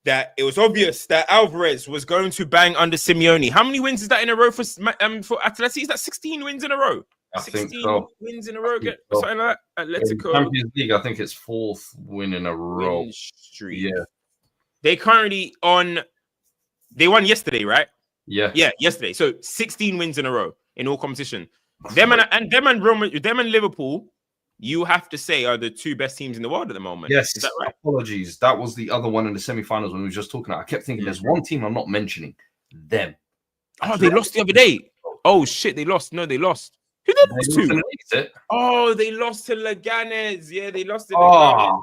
That it was obvious that Alvarez was going to bang under Simeone. How many wins is that in a row for Atleti? Is that 16 wins in a row? I think so. Wins in a row, something like that. Atletico Champions League, I think it's 4th win in a row. Streak. Yeah. They currently they won yesterday, right? Yeah. Yeah, yesterday. So 16 wins in a row in all competition. Them and Liverpool, you have to say, are the 2 best teams in the world at the moment. Yes. Is that right? Apologies. That was the other one in the semi-finals when we were just talking about. I kept thinking there's one team I'm not mentioning. Them. Oh, they lost the other day. Oh, shit. They lost. No, they lost. Who did they lose to? Oh, they lost to Leganes. Yeah, they lost to Leganes.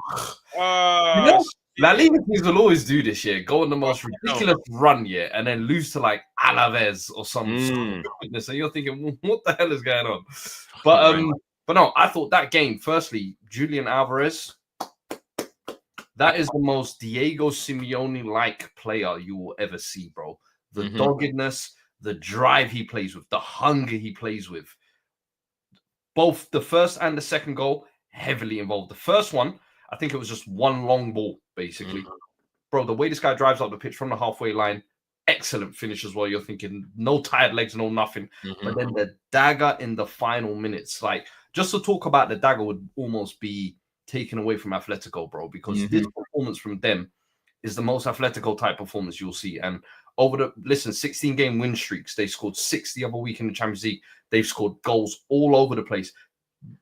La Liga teams will always do this year. Go on the most ridiculous run, and then lose to like Alaves or some stupidness. And you're thinking, what the hell is going on? But no, I thought that game, firstly, Julian Alvarez, that is the most Diego Simeone-like player you will ever see, bro. The doggedness, the drive he plays with, the hunger he plays with. Both the first and the second goal, heavily involved. The first one, I think it was just one long ball, basically. Bro, the way this guy drives up the pitch from the halfway line, excellent finish as well. You're thinking no tired legs, no nothing. But then the dagger in the final minutes, like, just to talk about the dagger would almost be taken away from Atletico, bro, because this performance from them is the most Atletico type performance you'll see. And over the 16-game win streaks, they scored 6 the other week in the Champions League. They've scored goals all over the place.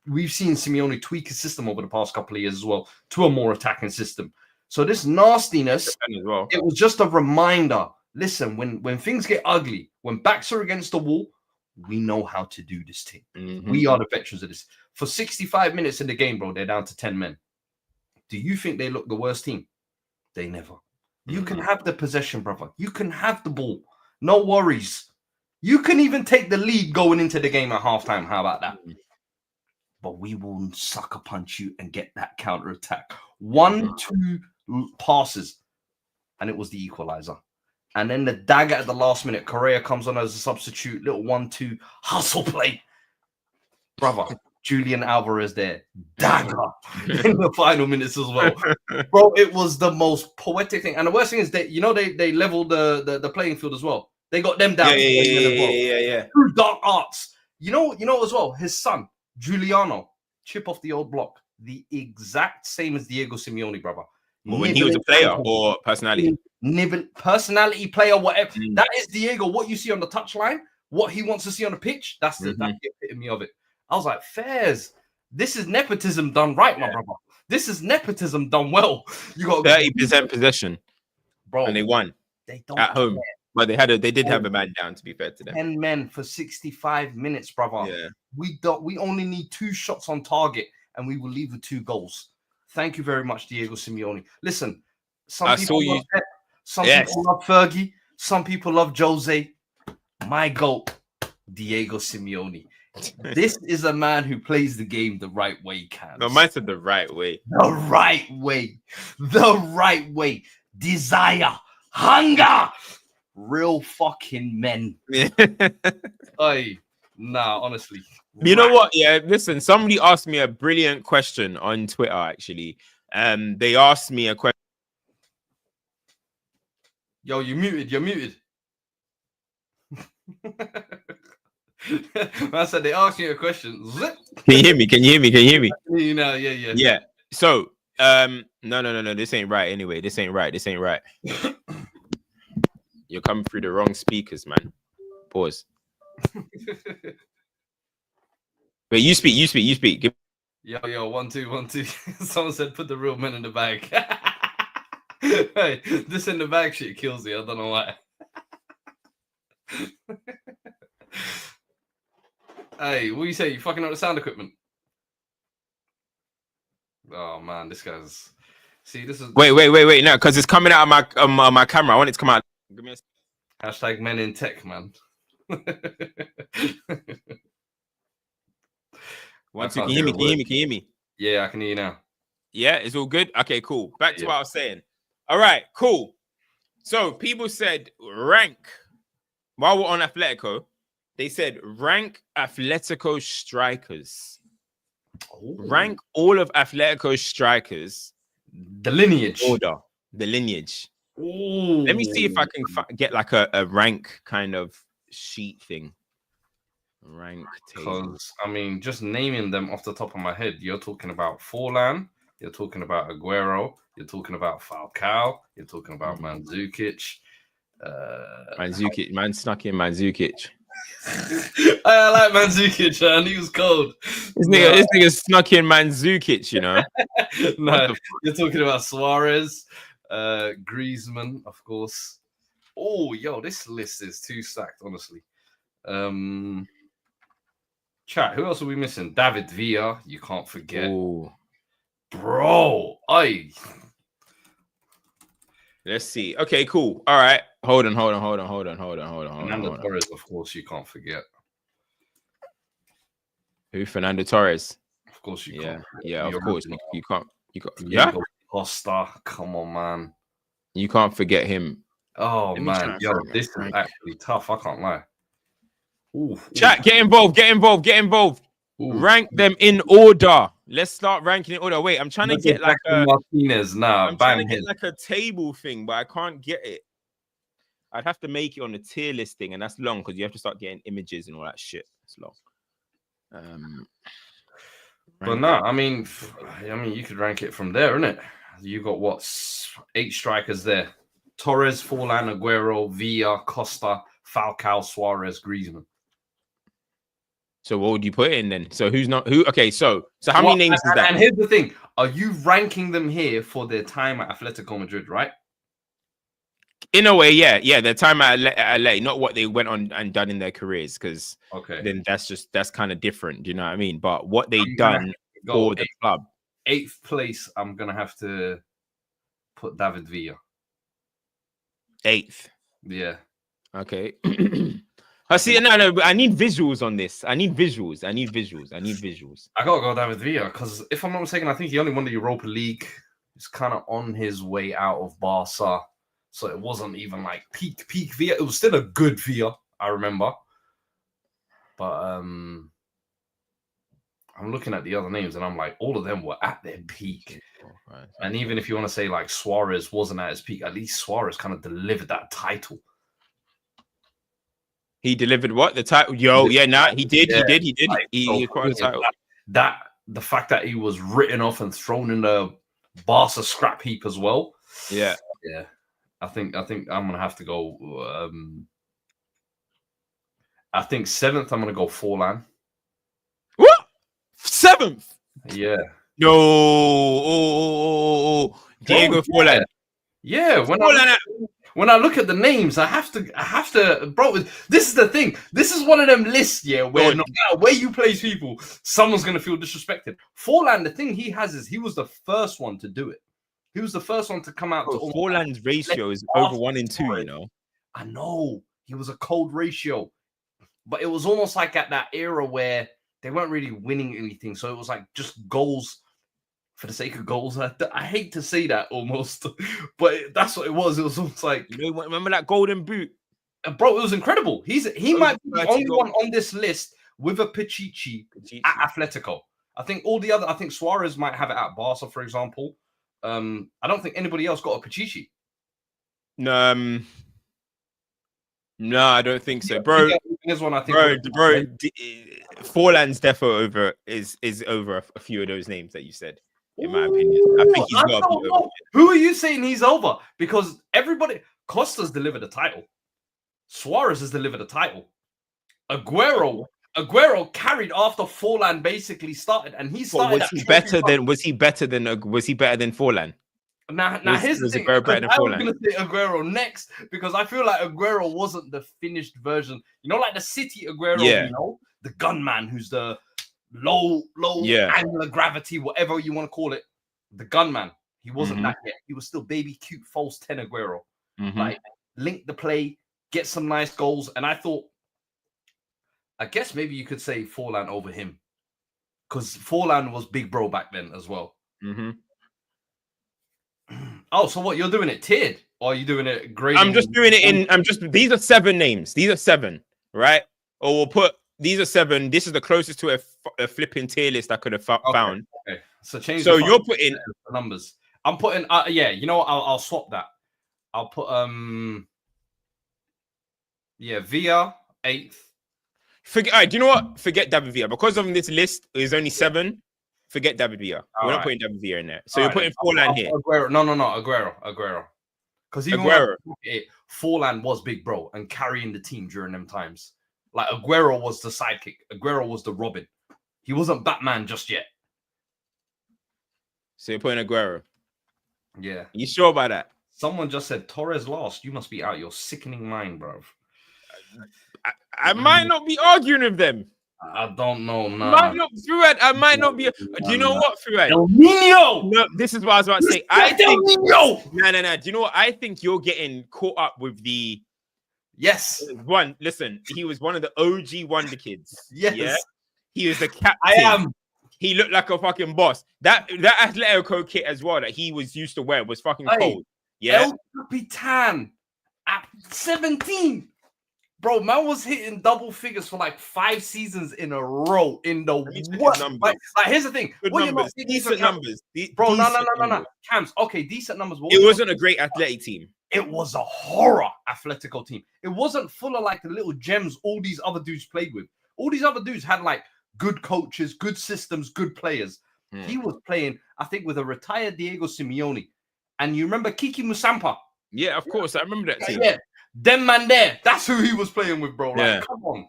We've seen Simeone tweak his system over the past couple of years as well to a more attacking system. So this nastiness, it was just a reminder. Listen, when things get ugly, when backs are against the wall, we know how to do this thing. We are the veterans of this. For 65 minutes in the game, bro, they're down to 10 men. Do you think they look the worst team? They never. You can have the possession, brother. You can have the ball. No worries. You can even take the lead going into the game at halftime. How about that? But we will sucker punch you and get that counter attack. 1-2 passes, and it was the equalizer. And then the dagger at the last minute. Correa comes on as a substitute. Little 1-2 hustle play. Brother, Julian Alvarez there. Dagger in the final minutes as well. Bro, it was the most poetic thing. And the worst thing is they leveled the playing field as well. They got them down. Yeah. Through dark arts. You know as well, his son, Giuliano, chip off the old block. The exact same as Diego Simeone, brother. When he was a player or personality? Personality, player, whatever. That is Diego. What you see on the touchline, what he wants to see on the pitch, that's the epitome of it. I was like, Fairs, this is nepotism done right, my brother. This is nepotism done well. You got 30% possession, bro, and they won. They don't at home, but they did have a man down. To be fair to them, 10 men for 65 minutes, brother. Yeah, we only need 2 shots on target, and we will leave with 2 goals. Thank you very much, Diego Simeone. Listen, some people love Pep, some people love Fergie, some people love Jose. My GOAT, Diego Simeone. This is a man who plays the game the right way, Cam. No, mine said the right way. The right way. The right way. Desire. Hunger. Real fucking men. Honestly. You know what? Yeah, listen, somebody asked me a brilliant question on Twitter, actually. They asked me a question. Yo, you're muted. I said they asked you a question. Zip. Can you hear me? You know, yeah. Yeah. So, no. This ain't right. Anyway, this ain't right. You're coming through the wrong speakers, man. Pause. Wait, you speak. Yo, 1 2 1 2. Someone said put the real men in the bag. Hey, this in the bag shit kills me. I don't know why. Hey, what you say? You fucking up the sound equipment? Oh man, this guy's. See, this is. Wait. No, because it's coming out of my camera. I want it to come out. Give me a... Hashtag men in tech, man. Once you can hear me, can you hear me? Yeah, I can hear you now. Yeah, it's all good. Okay, cool. Back to what I was saying. All right, cool. So people said rank. While we're on Atletico, they said rank Atletico strikers. Ooh. Rank all of Atletico strikers. The lineage. Order. The lineage. Ooh. Let me see if I can get like a rank kind of sheet thing. Rank table. Because, I mean, just naming them off the top of my head, you're talking about Forlan, you're talking about Aguero, you're talking about Falcao, you're talking about Mandzukic. Man snuck in Mandzukic. I like Mandzukic, man. He was cold. This nigga snuck in Mandzukic, you know. No, you're talking about Suarez, Griezmann, of course. Oh, yo, this list is too stacked, honestly. Chat, who else are we missing? David Villa, you can't forget. Ooh. Bro, let's see. Okay, cool. All right. Hold on. Fernando Torres, of course, you can't forget. Who? Fernando Torres. Of course you can't. Forget. Yeah, of course. You can't. Yeah? Costa, come on, man. You can't forget him. Oh, man. Yo, this is actually tough. I can't lie. Ooh, Chat, get involved. Ooh. Rank them in order. Let's start ranking in order. Wait, I'm trying to get like a Martinez now. I'm trying to get like a table thing, but I can't get it. I'd have to make it on the tier listing, and that's long because you have to start getting images and all that shit. It's long. But no, I mean, you could rank it from there, innit? You got what 8 strikers there: Torres, Forlan, Aguero, Villa, Costa, Falcao, Suarez, Griezmann. So what would you put in then? So who's not who? Okay, so how many names is that? And here's the thing: are you ranking them here for their time at Atletico Madrid, right? In a way, yeah. Their time at LA, not what they went on and done in their careers, because then that's kind of different. Do you know what I mean? But what they done for the club. 8th place, I'm gonna have to put David Villa. 8th. Yeah. Okay. I see. No. I need visuals on this. I need visuals. I gotta go David Villa because if I'm not mistaken, I think he only won the Europa League. He's kind of on his way out of Barca, so it wasn't even like peak Villa. It was still a good Villa, I remember. But I'm looking at the other names and I'm like, all of them were at their peak. And even if you want to say like Suarez wasn't at his peak, at least Suarez kind of delivered that title. He delivered what? The title? Yo, yeah, he did. Like, he acquired the title. The fact that he was written off and thrown in the Barca scrap heap as well. Yeah. Yeah. I think I'm gonna have to go. I think 7th, I'm gonna go Forlan. What? 7th? Yeah. No. Diego Forlan. Yeah. When I look at the names, I have to, bro. This is the thing. This is one of them lists, yeah, where no matter where you place people, someone's gonna feel disrespected. Forlan, the thing he has is he was the first one to do it. He was the first one to come out. Forlan's ratio is over 1 in 2. You know. I know he was a cold ratio, but it was almost like at that era where they weren't really winning anything, so it was like just goals. For the sake of goals, I hate to say that almost, but that's what it was. It was almost like, remember that golden boot, bro. It was incredible. He might be the only one on this list with a Pichichi at Atletico. I think I think Suarez might have it at Barca, for example. I don't think anybody else got a Pichichi. No, I don't think so, bro. Here's one I think, bro. Forlan's defo is over a few of those names that you said. In my opinion, I think he's got to be over. Who are you saying he's over? Because Costa's delivered a title. Suarez has delivered a title. Aguero carried after Forlan basically started, and he started. Was he better than Forlan? Now here's the thing. I was going to say Aguero next because I feel like Aguero wasn't the finished version. You know, like the City Aguero, you know, the gunman who's the low angular gravity, whatever you want to call it. The gunman. He wasn't that yet. He was still baby cute false 10 Aguero. Like, link the play, get some nice goals. And I thought, I guess maybe you could say Forlan over him. Because Forlan was big bro back then as well. Oh, so what? You're doing it tiered? Or are you doing it grading? I'm just doing it in, these are 7 names. These are 7, right? Or we'll put, these are 7. This is the closest to a flipping tier list I could have found. Okay. So change. So you're putting the numbers. I'm putting, you know what? I'll swap that. I'll put, Villa 8th. Forget. All right, do you know what? Forget David Villa because of this list is only 7. Forget David Villa. We're not putting David Villa in there. So you're putting Forlan here. Aguero. No, Aguero. Because even Forlan was big bro and carrying the team during them times. Like Aguero was the sidekick. Aguero was the Robin. He wasn't Batman just yet. So you're putting Aguero. Yeah. You sure about that? Someone just said Torres lost. You must be out your sickening mind, bro. I might not be arguing with them. I don't know. No. I might not be. Do you know what, Fuad? El Nino! No, this is what I was about to say. I think. No. Do you know what? I think you're getting caught up with the. Yes. Listen, he was one of the OG Wonder Kids. Yes. Yeah? He was the captain. I am. He looked like a fucking boss. That Atletico kit as well that he was used to wear was fucking cold. Yeah. El Capitan at 17. Bro, man was hitting double figures for like 5 seasons in a row in the what? Like, here's the thing. Decent numbers. Bro, no. Cams, okay, decent numbers. It wasn't a great athletic team. It was a horror Atletico team. It wasn't full of like the little gems all these other dudes played with. All these other dudes had like good coaches, good systems, good players. He was playing, I think, with a retired Diego Simeone. And you remember Kiki Musampa? Yeah, of course. I remember that team. Yeah. Them man there. That's who he was playing with, bro. Like, come on.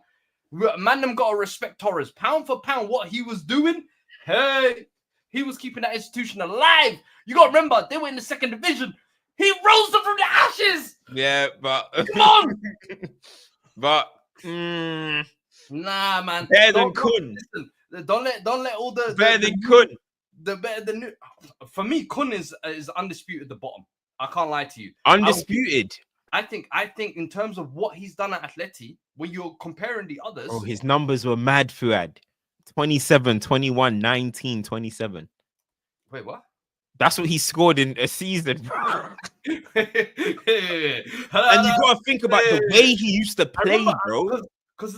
Man, them got to respect Torres. Pound for pound, what he was doing, hey, he was keeping that institution alive. You got to remember, they were in the 2nd division. He rose them from the ashes. Yeah, but... Come on. But... Nah, man. Better than Kun. Don't let all the... Better than Kun. For me, Kun is undisputed at the bottom. I can't lie to you. Undisputed. I think in terms of what he's done at Atleti, when you're comparing the others... Oh, his numbers were mad, Fuad. 27, 21, 19, 27. Wait, what? That's what he scored in a season, bro. And you got to think about the way he used to play, bro.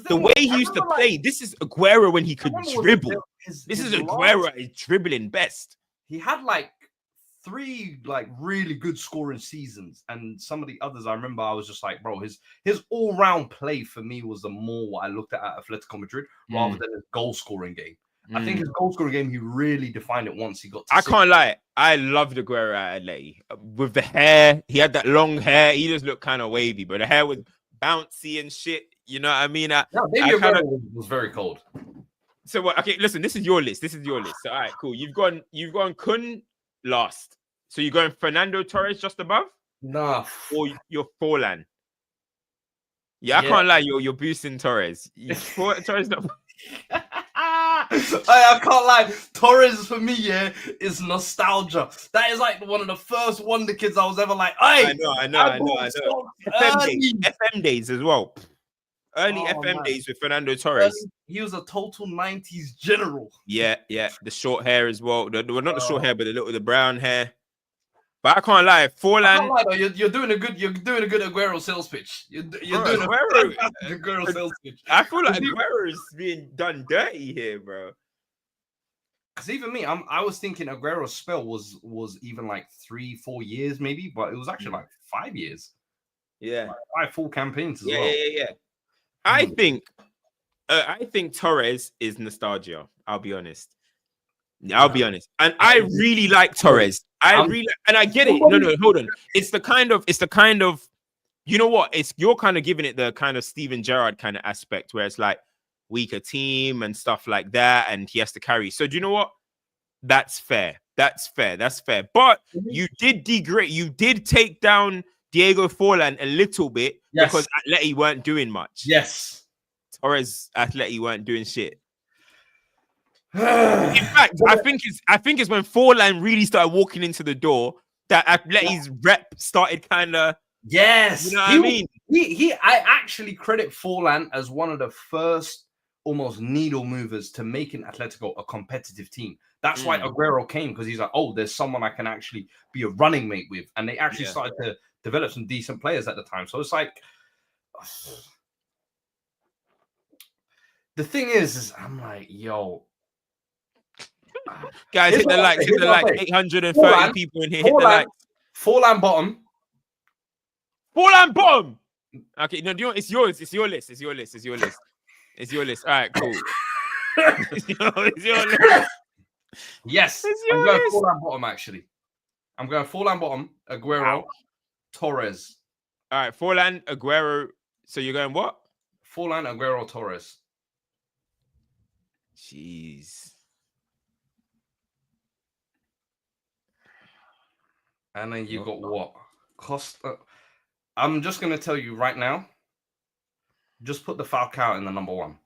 The way he used to play. This is Aguero when he could dribble. This is Aguero at his dribbling best. He had like 3 like really good scoring seasons, and some of the others I remember I was just like, bro, his all-round play for me was the more what I looked at Atletico Madrid rather than his goal-scoring game. I think his goal-scoring game, he really defined it once he got to can't lie, I loved Aguero at Atleti. With the hair, he had that long hair, he just looked kind of wavy, but the hair was bouncy and shit, you know what I mean? Aguero was very cold. So what? Okay, listen, this is your list. So all right, cool. You've gone Kun last. So you're going Fernando Torres just above? Nah. Or you're Forlan? Yeah, I can't lie. You're boosting Torres. Torres not... I can't lie. Torres for me, is nostalgia. That is like one of the first Wonder Kids I was ever like. I know. FM days as well. Early FM days with Fernando Torres. He was a total 90s general. Yeah. The short hair as well. Not the short hair, but the brown hair. But I can't lie, Forlan. You're doing a good Aguero sales pitch. You're doing a Aguero sales pitch. I feel like Aguero is being done dirty here, bro. Because even me, I was thinking Aguero's spell was even like 3-4 years maybe, but it was actually like 5 years. Yeah, like 5 full campaigns as well. Yeah. I think Torres is nostalgia. I'll be honest. And I really like Torres. And I get it. No, hold on. It's the kind of, you know what? You're kind of giving it the kind of Steven Gerrard kind of aspect where it's like weaker team and stuff like that, and he has to carry. So do you know what? That's fair. That's fair. That's fair. But you did degrade. You did take down Diego Forlan a little bit because Atleti weren't doing much. Yes. Torres Atleti weren't doing shit. In fact, I think it's when Forlan really started walking into the door that Atleti's rep started kind of. Yes. You know what I mean? I actually credit Forlan as one of the first almost needle movers to making Atletico a competitive team. That's why Aguero came, because he's like, oh, there's someone I can actually be a running mate with. And they actually started to develop some decent players at the time. So it's like, the thing is I'm like, yo. Guys, hit the likes, 830 people in here. Hit the likes. Forlan bottom. Forlan bottom. Okay, no, do you know, it's yours. It's your list. It's your list. It's your list. It's your list. All right, cool. It's your list. Yes, I'm going Forlan bottom, actually. I'm going Forlan bottom, Aguero, Torres. All right, Forlan, Aguero. So you're going what? Forlan, Aguero, Torres. Jeez. And then you got what? Costa. I'm just going to tell you right now, just put the Falcao in the number 1.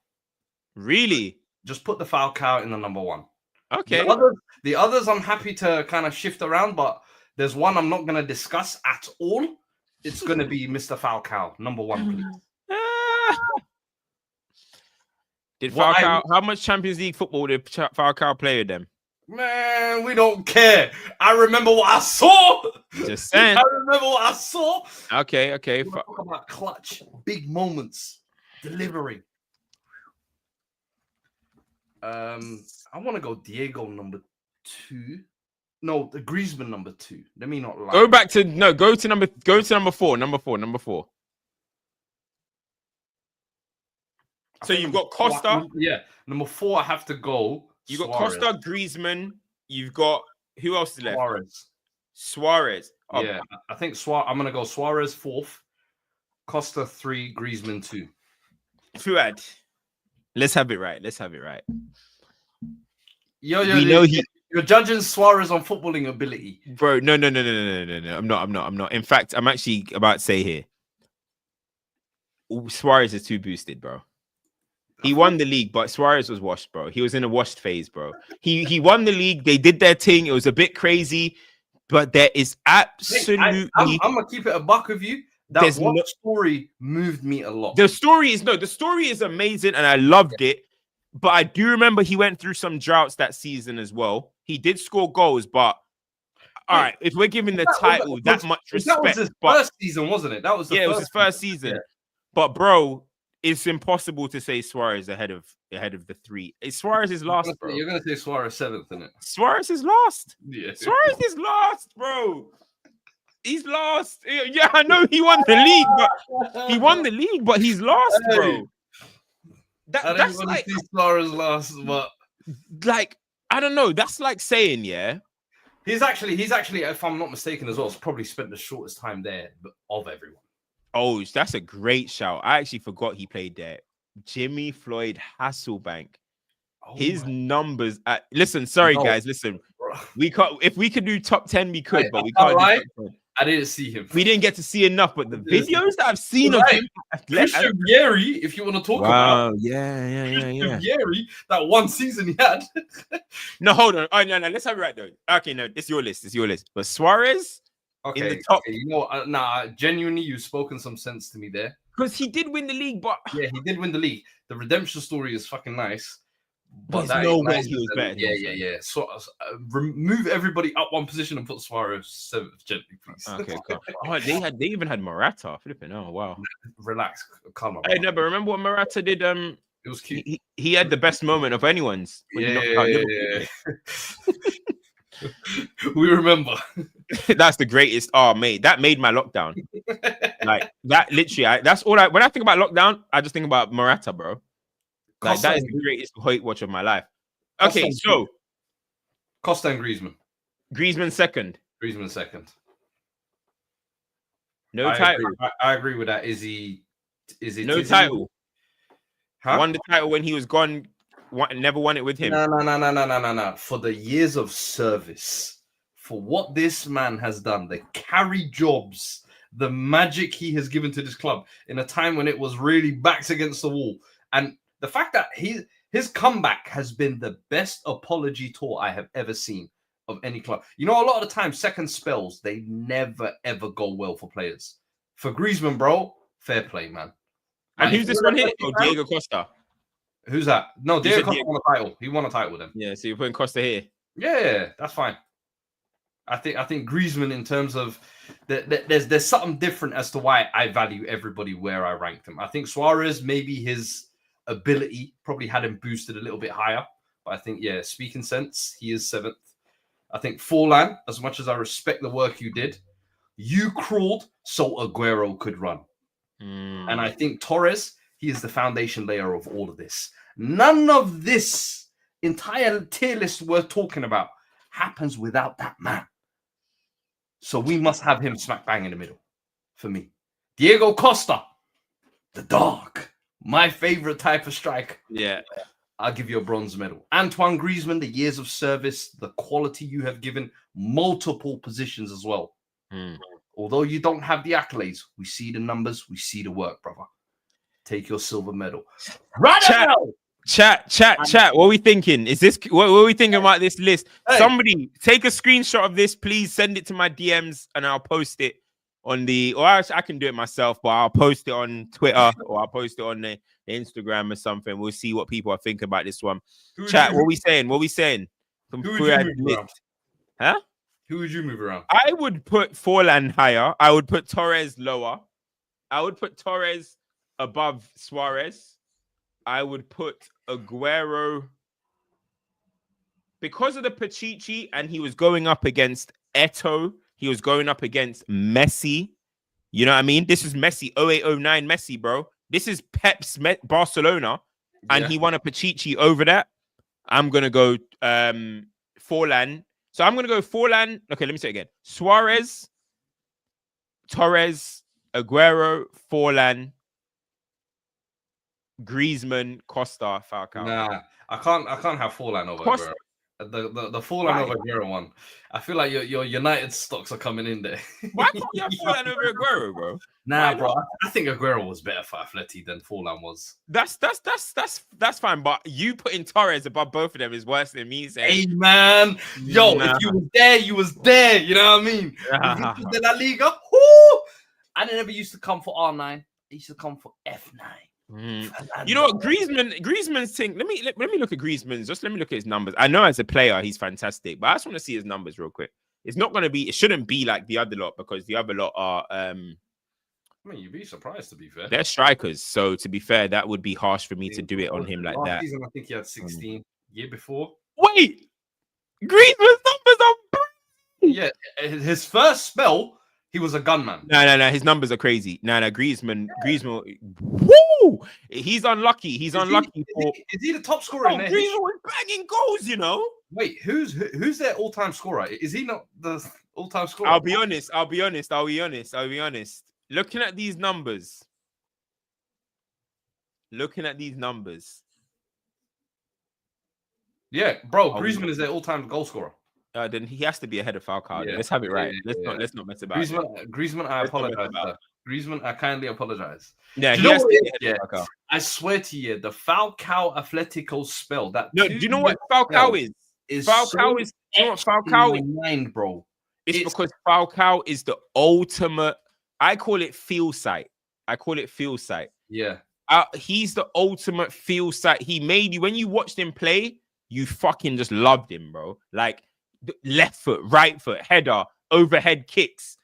Really? Just put the Falcao in the number 1. Okay. The others I'm happy to kind of shift around, but there's one I'm not going to discuss at all. It's going to be Mr. Falcao, number 1, please. Did Falcao, how much Champions League football did Falcao play with them? Man, we don't care. I remember what I saw. Just saying. I remember what I saw. Okay. Talk about clutch, big moments, delivery. I want to go Diego number 2. No, the Griezmann number 2. Let me not lie. Go to number 4. Number 4. So you've got Costa. Number 4. I have to go. You got Costa, Griezmann. You've got who else is left? Suarez. Oh. Yeah, I think I'm gonna go Suarez 4th, Costa 3, Griezmann 2. Fuad, let's have it right. You're judging Suarez on footballing ability, bro. No. I'm not. In fact, I'm actually about to say here, Suarez is too boosted, bro. He won the league, but Suarez was washed, bro. He was in a washed phase, bro. He won the league. They did their thing. It was a bit crazy, but there is absolutely. I'm gonna keep it a buck with you. That story moved me a lot. The story is amazing, and I loved it. But I do remember he went through some droughts that season as well. He did score goals, but all right, if we're giving the title that much respect, that was his first season, wasn't it? That was it was his first season. Yeah. But bro, it's impossible to say Suarez ahead of the 3. Suarez is last, bro. You're gonna say Suarez 7th, isn't it? Suarez is last. Yeah. Suarez is last, bro. He's last. Yeah, I know he won the league, but he's last, bro. That's like see Suarez last, but like I don't know. That's like saying, yeah. He's actually, if I'm not mistaken, as well, has probably spent the shortest time there of everyone. Oh, that's a great shout. I actually forgot he played there. Jimmy Floyd Hasselbank. His numbers at guys, listen. We can't if we could do top 10, we could, but we can't do top 10. I didn't see him. We didn't get to see enough, but the videos that I've seen of him, Christian Vieri, if you want to talk about, Christian Vieri, that one season he had. No, hold on. Oh, no, let's have it right though. Okay, no, it's your list. But Suarez in the top. Okay. You know, genuinely, you've spoken some sense to me there. Because he did win the league, but yeah, he did win the league. The redemption story is fucking nice. But there's no way he was better. Yeah. So remove everybody up one position and put Suarez 7th gently, please. Okay, cool. Oh, they even had Morata. Flipping. Oh wow. Relax, calm on. Hey, no, but remember what Morata did? It was cute. He had the best moment of anyone's. Yeah. We remember. That's the greatest. Oh, mate, that made my lockdown. Like that, literally. That's all. When I think about lockdown, I just think about Morata, bro. Like that is the greatest Hoyt watch of my life. Okay, so Costa and Griezmann. Griezmann second. No title. I agree with that. Is he no title? Huh? Won the title when he was gone never won it with him. No. For the years of service, for what this man has done, the carry jobs, the magic he has given to this club in a time when it was really backs against the wall, and the fact that his comeback has been the best apology tour I have ever seen of any club. You know, a lot of the time, second spells, they never, ever go well for players. For Griezmann, bro, fair play, man. And who's this one here? Oh, Diego Costa. Who's that? No, Diego Costa won a title. He won a title with him. Yeah, so you're putting Costa here. Yeah, that's fine. I think Griezmann, in terms of there's something different as to why I value everybody where I ranked them. I think Suarez, maybe his ability probably had him boosted a little bit higher. But I think, yeah, speaking sense, he is 7th. I think Forlan, as much as I respect the work you did, you crawled so Aguero could run. And I think Torres, he is the foundation layer of all of this. None of this entire tier list we're talking about happens without that man. So we must have him smack bang in the middle for me. Diego Costa, the dog, my favorite type of striker. Yeah. I'll give you a bronze medal. Antoine Griezmann, the years of service, the quality you have given, multiple positions as well. Although you don't have the accolades, we see the numbers, we see the work, brother. Take your silver medal. Right now. Chat. What are we thinking? What are we thinking about this list? Hey. Somebody take a screenshot of this, please. Send it to my DMs and I'll post it on I can do it myself, but I'll post it on Twitter or I'll post it on the Instagram or something. We'll see what people are thinking about this one. Chat, what are we saying? Who would you move around? Huh? Who would you move around? I would put Forlan higher. I would put Torres lower. I would put Torres above Suarez. I would put Aguero because of the Pachichi, and he was going up against Eto'o. He was going up against Messi. You know what I mean? This is Messi, 0809 Messi, bro. This is Pep's Barcelona, and he won a Pachichi over that. I'm going to go Forlan. So I'm going to go Forlan. Okay, let me say it again. Suarez, Torres, Aguero, Forlan, Griezmann, Costa, Falcao. Nah, I can't have Forlan over Aguero. The Forlan over Aguero one. I feel like your United stocks are coming in there. Why can't you have Forlan over Aguero, bro? Nah, bro. I think Aguero was better for Atleti than Forlan was. That's fine. But you putting Torres above both of them is worse than me saying. Hey man, yo, if you was there, you was there. You know what I mean? De La Liga. Whoo! I never used to come for R9. I used to come for F9. You know what, Griezmann's thing. Let me look at Griezmann's. Just let me look at his numbers. I know as a player he's fantastic, but I just want to see his numbers real quick. It's not going to be. It shouldn't be like the other lot because the other lot are. I mean, you'd be surprised to be fair. They're strikers, so to be fair, that would be harsh for me to do it on him like that. Season, I think he had 16. Year before. Wait, Griezmann's numbers are. Yeah, his first spell. He was a gunman. No. His numbers are crazy. No. Griezmann. Woo! He's unlucky. Is he the top scorer? Griezmann was banging goals, you know. Wait, who's their all-time scorer? Is he not the all-time scorer? I'll be honest. Looking at these numbers. Yeah, bro. Griezmann is their all-time goal scorer. Then he has to be ahead of Falcao. Yeah. Let's have it right. Let's not mess about Griezmann, I apologize. Griezmann, I kindly apologize. Yeah, he has to be ahead of Falcao. I swear to you, the Falcao Atletico spell. Do you know what Falcao is? Falcao is. You know what Falcao is? Mind, bro. It's because Falcao is the ultimate. I call it feel sight. Yeah. He's the ultimate feel sight. He made you when you watched him play. You fucking just loved him, bro. Like. Left foot, right foot, header, overhead kicks,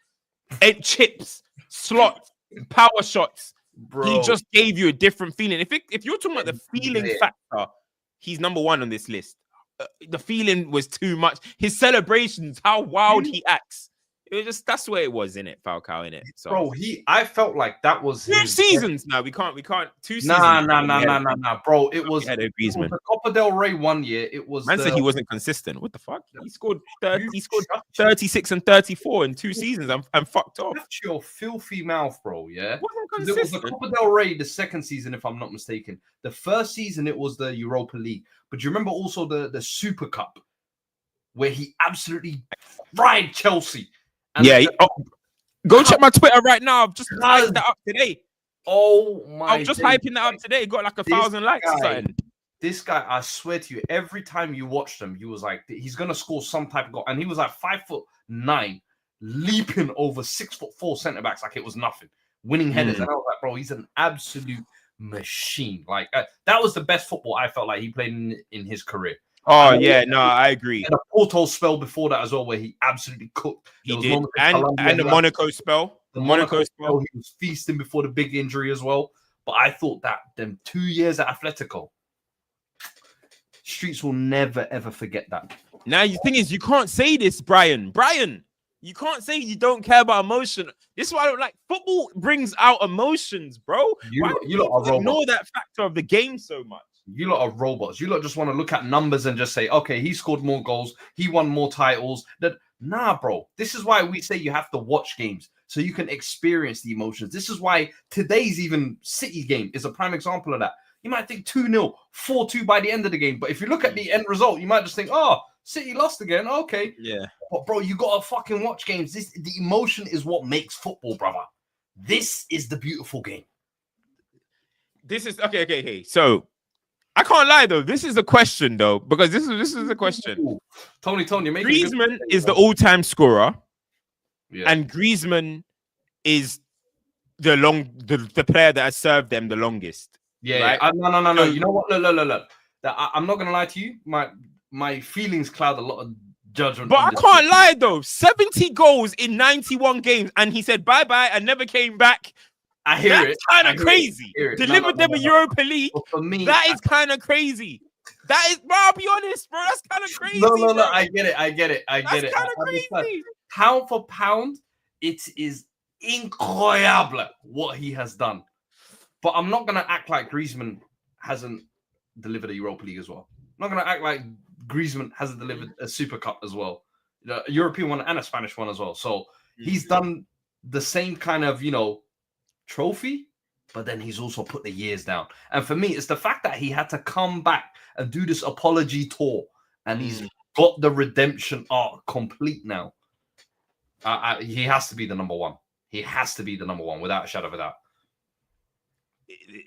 chips, slots, power shots. Bro. He just gave you a different feeling. If you're talking about the feeling factor, he's number one on this list. The feeling was too much. His celebrations, how wild he acts. It was just that's where it was in it, Falcao in it. So, bro, I felt like that was 2 seasons. No, we can't. 2 seasons. Nah, bro. It was Griezmann. The Copa del Rey 1 year. It was. Man said he wasn't consistent. What the fuck? He scored 36 and 34 in 2 seasons. I'm fucked off. Shut your filthy mouth, bro. Yeah. Wasn't It was the Copa del Rey the second season, if I'm not mistaken. The first season, it was the Europa League. But do you remember also the Super Cup, where he absolutely fried Chelsea? And go check my Twitter right now. I've just hyped that up today. Oh my! I'm just hyping that up today. Got like 1,000 likes or something. This guy, I swear to you, every time you watched him, he was like, he's gonna score some type of goal, and he was like 5'9", leaping over 6'4" centre backs like it was nothing, winning headers. And I was like, bro, he's an absolute machine. Like that was the best football I felt like he played in his career. Oh yeah, no, I agree. And a Porto spell before that as well, where he absolutely cooked. He did, and the Monaco spell. The Monaco spell, he was feasting before the big injury as well. But I thought that them 2 years at Atletico, streets will never ever forget that. Now the thing is, you can't say this, Brian. You can't say you don't care about emotion. This is why I don't like football. Brings out emotions, bro. You lot are ignore that factor of the game so much. You lot are robots. You lot just want to look at numbers and just say, okay, he scored more goals, he won more titles. Nah, bro. This is why we say you have to watch games so you can experience the emotions. This is why today's even City game is a prime example of that. You might think 2-0, 4-2 by the end of the game. But if you look at the end result, you might just think, oh, City lost again. Okay. Yeah. But, bro, you got to fucking watch games. The emotion is what makes football, brother. This is the beautiful game. This is, okay. So, I can't lie, though. This is a question, though, because this is a question. Ooh. Tony, Griezmann is the all-time scorer. Yeah. And Griezmann is the player that has served them the longest. Yeah, right? No. You know what? Look. I'm not gonna lie to you. My feelings cloud a lot of judgment. But I can't lie though. 70 goals in 91 games, and he said bye and never came back. I hear it. That's kind of crazy. Delivered them a Europa League. For me, that is kind of crazy. That is, bro. I'll be honest, bro. That's kind of crazy. No. I get it. That's kind of crazy. Pound for pound, it is incroyable what he has done. But I'm not going to act like Griezmann hasn't delivered a Europa League as well. I'm not going to act like Griezmann hasn't delivered a Super Cup as well. A European one and a Spanish one as well. So he's done the same kind of, trophy, but then he's also put the years down. And for me, it's the fact that he had to come back and do this apology tour. And he's got the redemption arc complete now. He has to be the number one. He has to be the number one without a shadow of a doubt.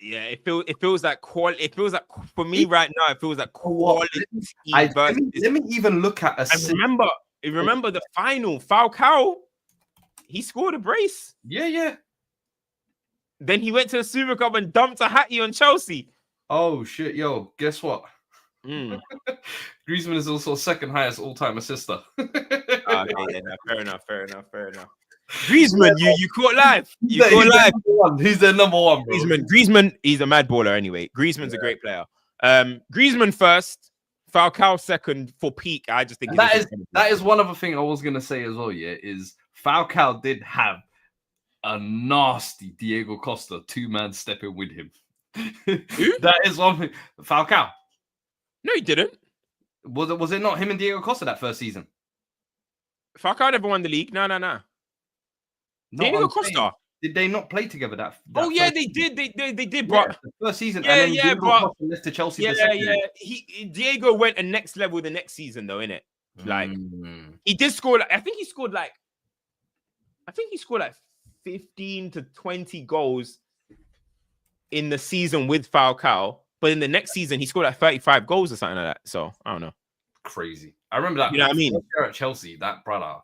Yeah, it feels like quality. It feels like for me right now, it feels like quality. Let me even look at remember the final. Falcao, he scored a brace. Yeah. Then he went to the Super Cup and dumped a hattie on Chelsea. Oh shit, yo! Guess what? Griezmann is also second highest all-time assister. Fair enough. Griezmann, you caught live. He's the number one, bro. Griezmann, he's a mad baller anyway. Griezmann's a great player. Griezmann first, Falcao second for peak. I just think that is one other thing I was gonna say as well. Yeah, is Falcao did have a nasty Diego Costa 2-man stepping with him. That is one thing. Falcao. No, he didn't. Was it not him and Diego Costa that first season? Falcao never won the league. No. Diego Costa. Did they not play together that oh yeah, they did. They did. But the first season. Yeah, but left to Chelsea. Diego went a next level the next season though, innit? Like he did score. I think he scored like 15 to 20 goals in the season with Falcao. But in the next season, he scored like 35 goals or something like that. So I don't know. Crazy. I remember that. You know what I mean? At Chelsea, that brother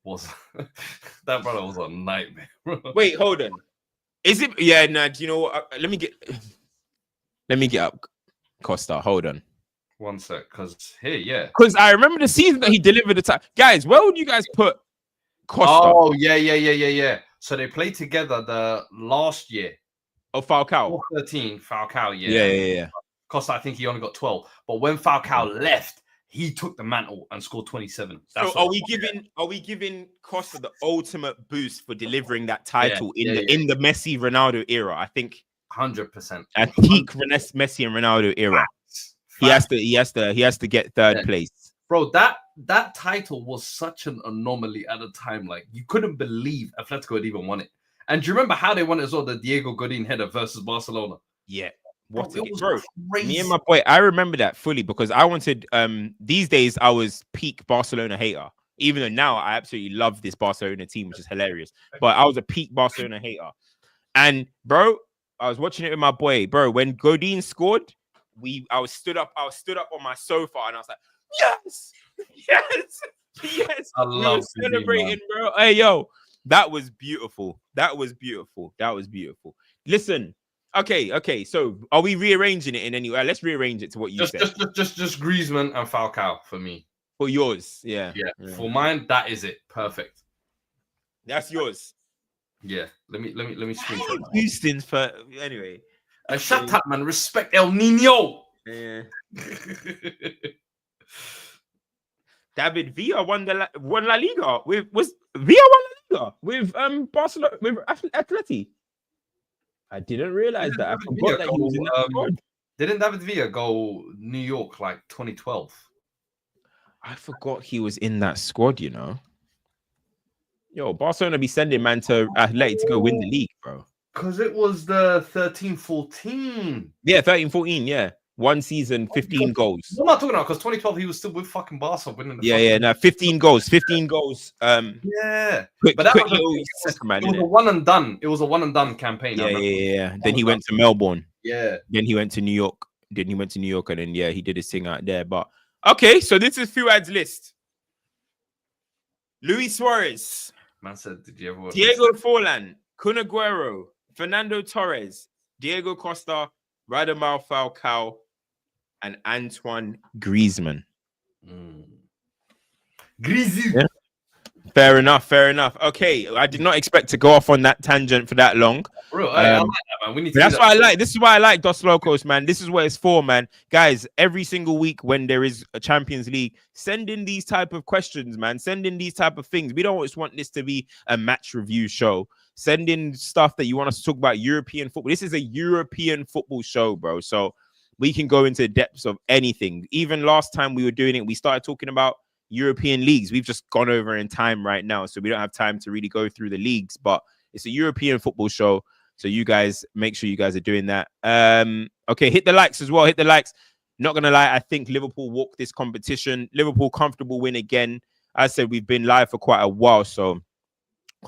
was a nightmare. Wait, hold on. Is it? Yeah, no. Do you know what? Let me get up Costa. Hold on. One sec, because yeah. Because I remember the season that he delivered the time. Guys, where would you guys put Costa? Oh yeah. So they played together the last year. Oh, Falcao. 13, Falcao, yeah. Costa, I think he only got 12. But when Falcao left, he took the mantle and scored 27. So are we giving Costa the ultimate boost for delivering that title in the Messi Ronaldo era? I think 100%. At peak Messi and Ronaldo era. He has to get third place. Bro, that title was such an anomaly at the time. Like, you couldn't believe Atletico had even won it. And do you remember how they won as well? The Diego Godin header versus Barcelona. Yeah. What it was crazy. Me and my boy, I remember that fully because I wanted. These days I was peak Barcelona hater. Even though now I absolutely love this Barcelona team, which is hilarious. But I was a peak Barcelona hater. And bro, I was watching it with my boy, bro. When Godin scored, I was stood up on my sofa and I was like, yes, yes, yes. I love celebrating, bro. Hey, yo, that was beautiful. That was beautiful. That was beautiful. Listen, okay. So are we rearranging it in any way? Let's rearrange it to what you said. Just Griezmann and Falcao for me. For yours, yeah. For mine, that is it. Perfect. That's yours. Yeah. Let me screenshot. Houston for anyway. Shut up, man. Respect El Nino. Yeah. David Villa won La Liga with Barcelona with Atleti. I didn't realize that. I forgot that he was in that squad. Didn't David Villa go New York like 2012? I forgot he was in that squad, you know. Yo, Barcelona be sending man to Atleti to go win the league, bro. Because it was the 13-14. Yeah, 13-14, yeah. One season, 15 goals. What am I talking about? Because 2012, he was still with fucking Barca winning the 15 goals. Yeah. But that was it was a one and done. It was a one and done campaign. Yeah. Then he went to Melbourne. Yeah. Then he went to New York. And then he did his thing out there. But okay, so this is Fuad's list. Luis Suarez. Man said, did you ever Diego Forlan, Kun Aguero, Fernando Torres, Diego Costa, Radamel Falcao, and Antoine Griezmann. Griezmann. Yeah. Fair enough. Okay, I did not expect to go off on that tangent for that long. Bro, I like that, man. We need to that's what I like. This is why I like Dos Locos, man. This is what it's for, man. Guys, every single week when there is a Champions League, send in these type of questions, man. Send in these type of things. We don't just want this to be a match review show. Send in stuff that you want us to talk about European football. This is a European football show, bro. So we can go into the depths of anything. Even last time we were doing it, we started talking about European leagues. We've just gone over in time right now, so we don't have time to really go through the leagues, but it's a European football show, so you guys make sure you guys are doing that. Okay, hit the likes as well. Hit the likes. Not gonna lie, I think Liverpool walked this competition. Liverpool comfortable win again. As I said, we've been live for quite a while, so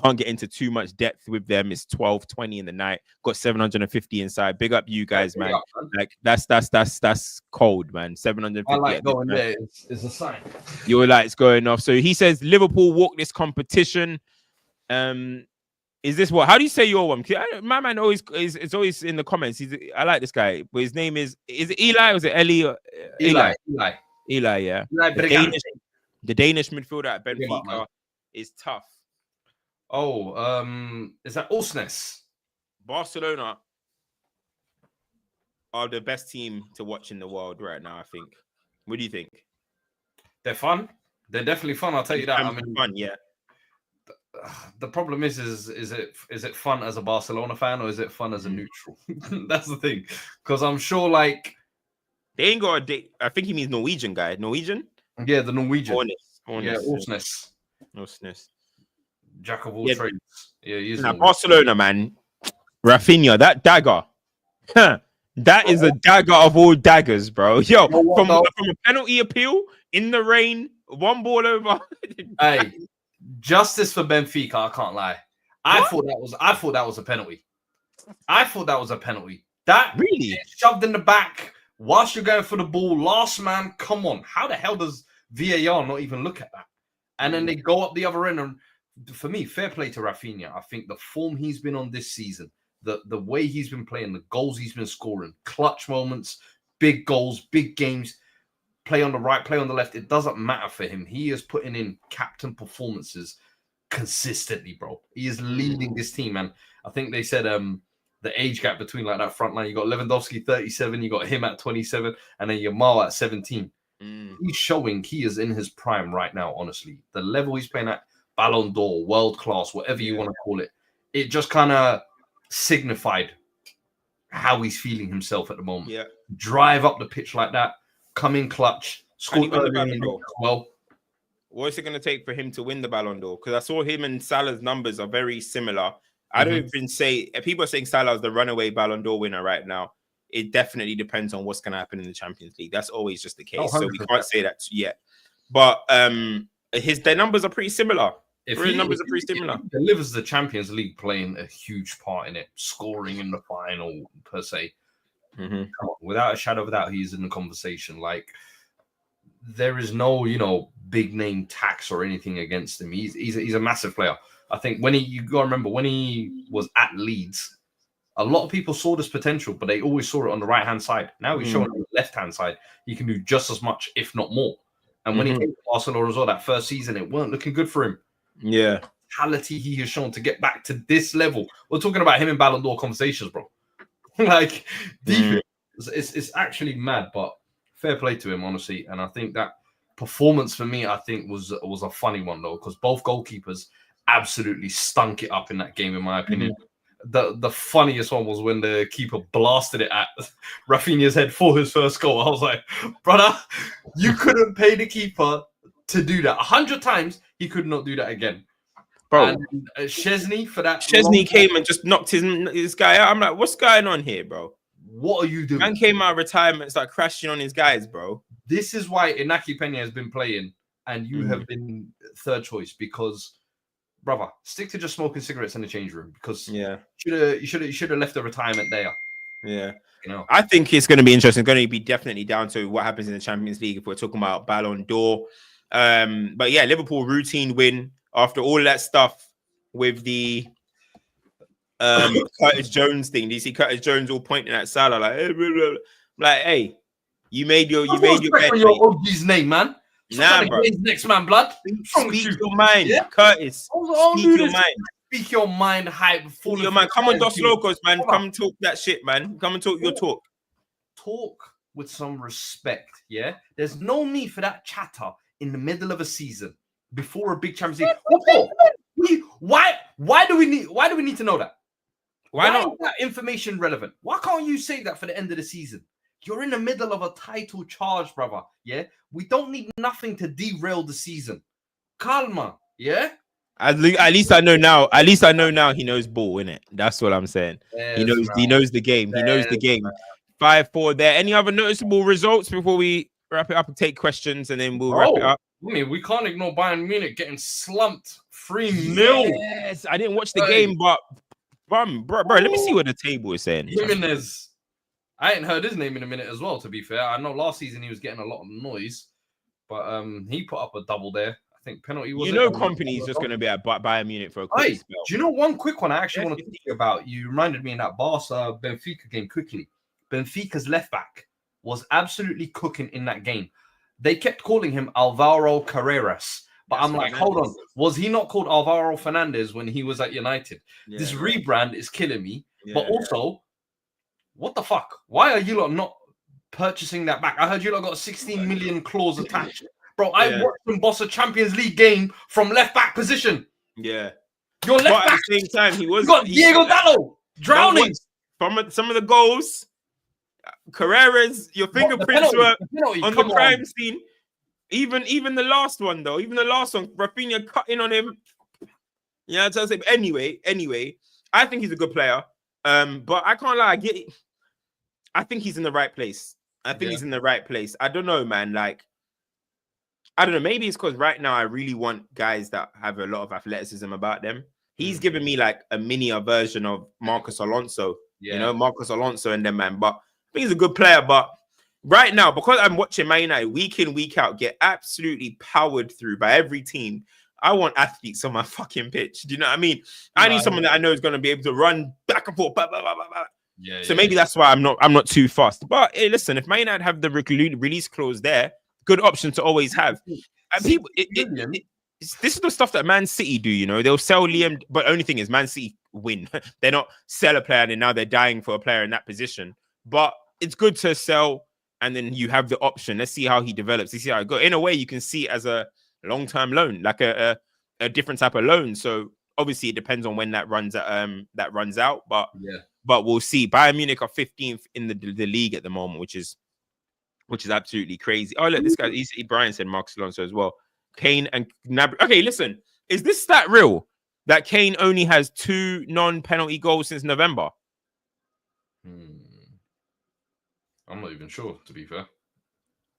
can't get into too much depth with them. It's 12:20 in the night. Got 750 inside. Big up you guys, man. Like that's cold, man. 750. I like going there. It's a sign. Your light's going off. So he says Liverpool walk this competition. Is this what? How do you say your one? My man always is always in the comments. I like this guy, but his name is it Eli or is it Ellie? Eli, yeah. The Danish midfielder at Benfica is tough. Oh, is that Osnes? Barcelona are the best team to watch in the world right now, I think. What do you think? They're fun. They're definitely fun. I'll tell you that. I mean, fun, yeah. The problem is it fun as a Barcelona fan or is it fun as a neutral? That's the thing. Because I'm sure, like, they ain't got a date. I think he means Norwegian guy. Norwegian? Yeah, the Norwegian. Osnes. Jack of all trades. Yeah, he's Barcelona, man. Rafinha, that dagger. That is a dagger of all daggers, bro. Yo, from a penalty appeal in the rain, one ball over. Hey, justice for Benfica, I can't lie. I thought that was a penalty. That really shoved in the back whilst you're going for the ball. Last man, come on. How the hell does VAR not even look at that? And then they go up the other end. And for me, fair play to Rafinha. I think the form he's been on this season, the way he's been playing, the goals he's been scoring, clutch moments, big goals, big games, play on the right, play on the left. It doesn't matter for him. He is putting in captain performances consistently, bro. He is leading this team, and I think they said the age gap between like that front line, you got Lewandowski 37, you got him at 27, and then Yamal at 17. He's showing he is in his prime right now, honestly. The level he's playing at, Ballon d'Or, world class, whatever you want to call it, it just kind of signified how he's feeling himself at the moment. Yeah, drive up the pitch like that, come in clutch, score early as well. What's it going to take for him to win the Ballon d'Or? Because I saw him and Salah's numbers are very similar. I don't even say people are saying Salah is the runaway Ballon d'Or winner right now. It definitely depends on what's going to happen in the Champions League. That's always just the case. So we can't say that yet. But their numbers are pretty similar. If he delivers the Champions League, playing a huge part in it, scoring in the final per se, without a shadow of a doubt, he's in the conversation. Like, there is no, big name tax or anything against him. He's a massive player. I think you gotta remember when he was at Leeds, a lot of people saw this potential, but they always saw it on the right hand side. Now he's showing on the left hand side. He can do just as much, if not more. And when he came to Barcelona as well, that first season, it weren't looking good for him. Yeah, mentality he has shown to get back to this level. We're talking about him in Ballon d'Or conversations, bro. Like, it's actually mad, but fair play to him, honestly. And I think that performance for me, was a funny one though, because both goalkeepers absolutely stunk it up in that game, in my opinion. The funniest one was when the keeper blasted it at Rafinha's head for his first goal. I was like, brother, you couldn't pay the keeper to do that 100 times. He could not do that again, bro. And Szczesny for that. Szczesny came and just knocked his guy out. I'm like, what's going on here, bro? What are you doing? Man came out of retirement, started crashing on his guys, bro. This is why Inaki Peña has been playing, and you have been third choice, because, brother, stick to just smoking cigarettes in the change room, because you should have left the retirement there. Yeah. I think it's going to be interesting. It's going to be definitely down to what happens in the Champions League if we're talking about Ballon d'Or. But yeah, Liverpool routine win after all that stuff with the Curtis Jones thing. Do you see Curtis Jones all pointing at Salah like, hey, blah, blah, blah. Like, hey, you made your bet. Your OG's name, man. Nah, bro. Next man, blood. Speak your mind, Curtis. Speak your mind. Speak your mind, hype. Speak your mind. Come on, Dos Locos, man. Come and talk that shit, man. Come and talk your talk. Talk with some respect, yeah? There's no need for that chatter in the middle of a season before a big Champions League. Why do we need to know that? Why not? Is that information relevant? Why can't you say that for the end of the season? You're in the middle of a title charge, brother. Yeah, we don't need nothing to derail the season. Calma, yeah. At least I know now. At least I know now he knows ball, innit? That's what I'm saying. Yes, he knows. Man. He knows the game. He knows the game. 5-4 there. Any other noticeable results before we wrap it up and take questions, and then we'll wrap it up? I mean, we can't ignore Bayern Munich getting slumped 3-0. Yes, I didn't watch the game, but bro, let me see what the table is saying. Jimenez. I ain't heard his name in a minute as well, to be fair. I know last season he was getting a lot of noise, but he put up a double there. I think penalty was. Company is just going to be at Bayern Munich for a quick spell. Do you know one quick one I actually want to think about? You reminded me in that Barca Benfica game quickly. Benfica's left back was absolutely cooking in that game. They kept calling him Alvaro Carreras. But I'm like, hold on. Was he not called Alvaro Fernandez when he was at United? Yeah, this rebrand is killing me. Yeah, but also, what the fuck? Why are you lot not purchasing that back? I heard you lot got a 16 million clause attached. Bro, I watched him boss a Champions League game from left back position. Yeah. Your left back. At the same time, he got Diego Dallo drowning. From some of the goals, Carreras, your fingerprints were on the crime scene. Even the last one, though, Rafinha cutting on him. Yeah, so anyway, I think he's a good player. But I can't lie, I think he's in the right place. I don't know, man. Like, I don't know. Maybe it's because right now I really want guys that have a lot of athleticism about them. He's giving me like a minier version of Marcos Alonso. Yeah. Marcos Alonso and them, man. But I think he's a good player. But right now, because I'm watching Man United week in, week out get absolutely powered through by every team, I want athletes on my fucking pitch. Do you know what I mean? I need someone that I know is going to be able to run back and forth. Blah, blah, blah, blah, blah. Yeah. So maybe that's why I'm not too fast. But hey, listen, if Man United have the release clause there, good option to always have. And people, this is the stuff that Man City do. They'll sell Liam, but only thing is Man City win. They're not sell a player and now they're dying for a player in that position. But it's good to sell, and then you have the option. Let's see how he develops. Let's see how it goes. In a way, you can see it as a long-term loan, like a different type of loan. So obviously it depends on when that runs out. But we'll see. Bayern Munich are 15th in the league at the moment, which is absolutely crazy. Oh, look, this guy, Brian said Marcos Alonso as well. Kane and Gnabry. Okay, listen, is this stat real? that Kane only has 2 non-penalty goals since November? I'm not even sure, to be fair.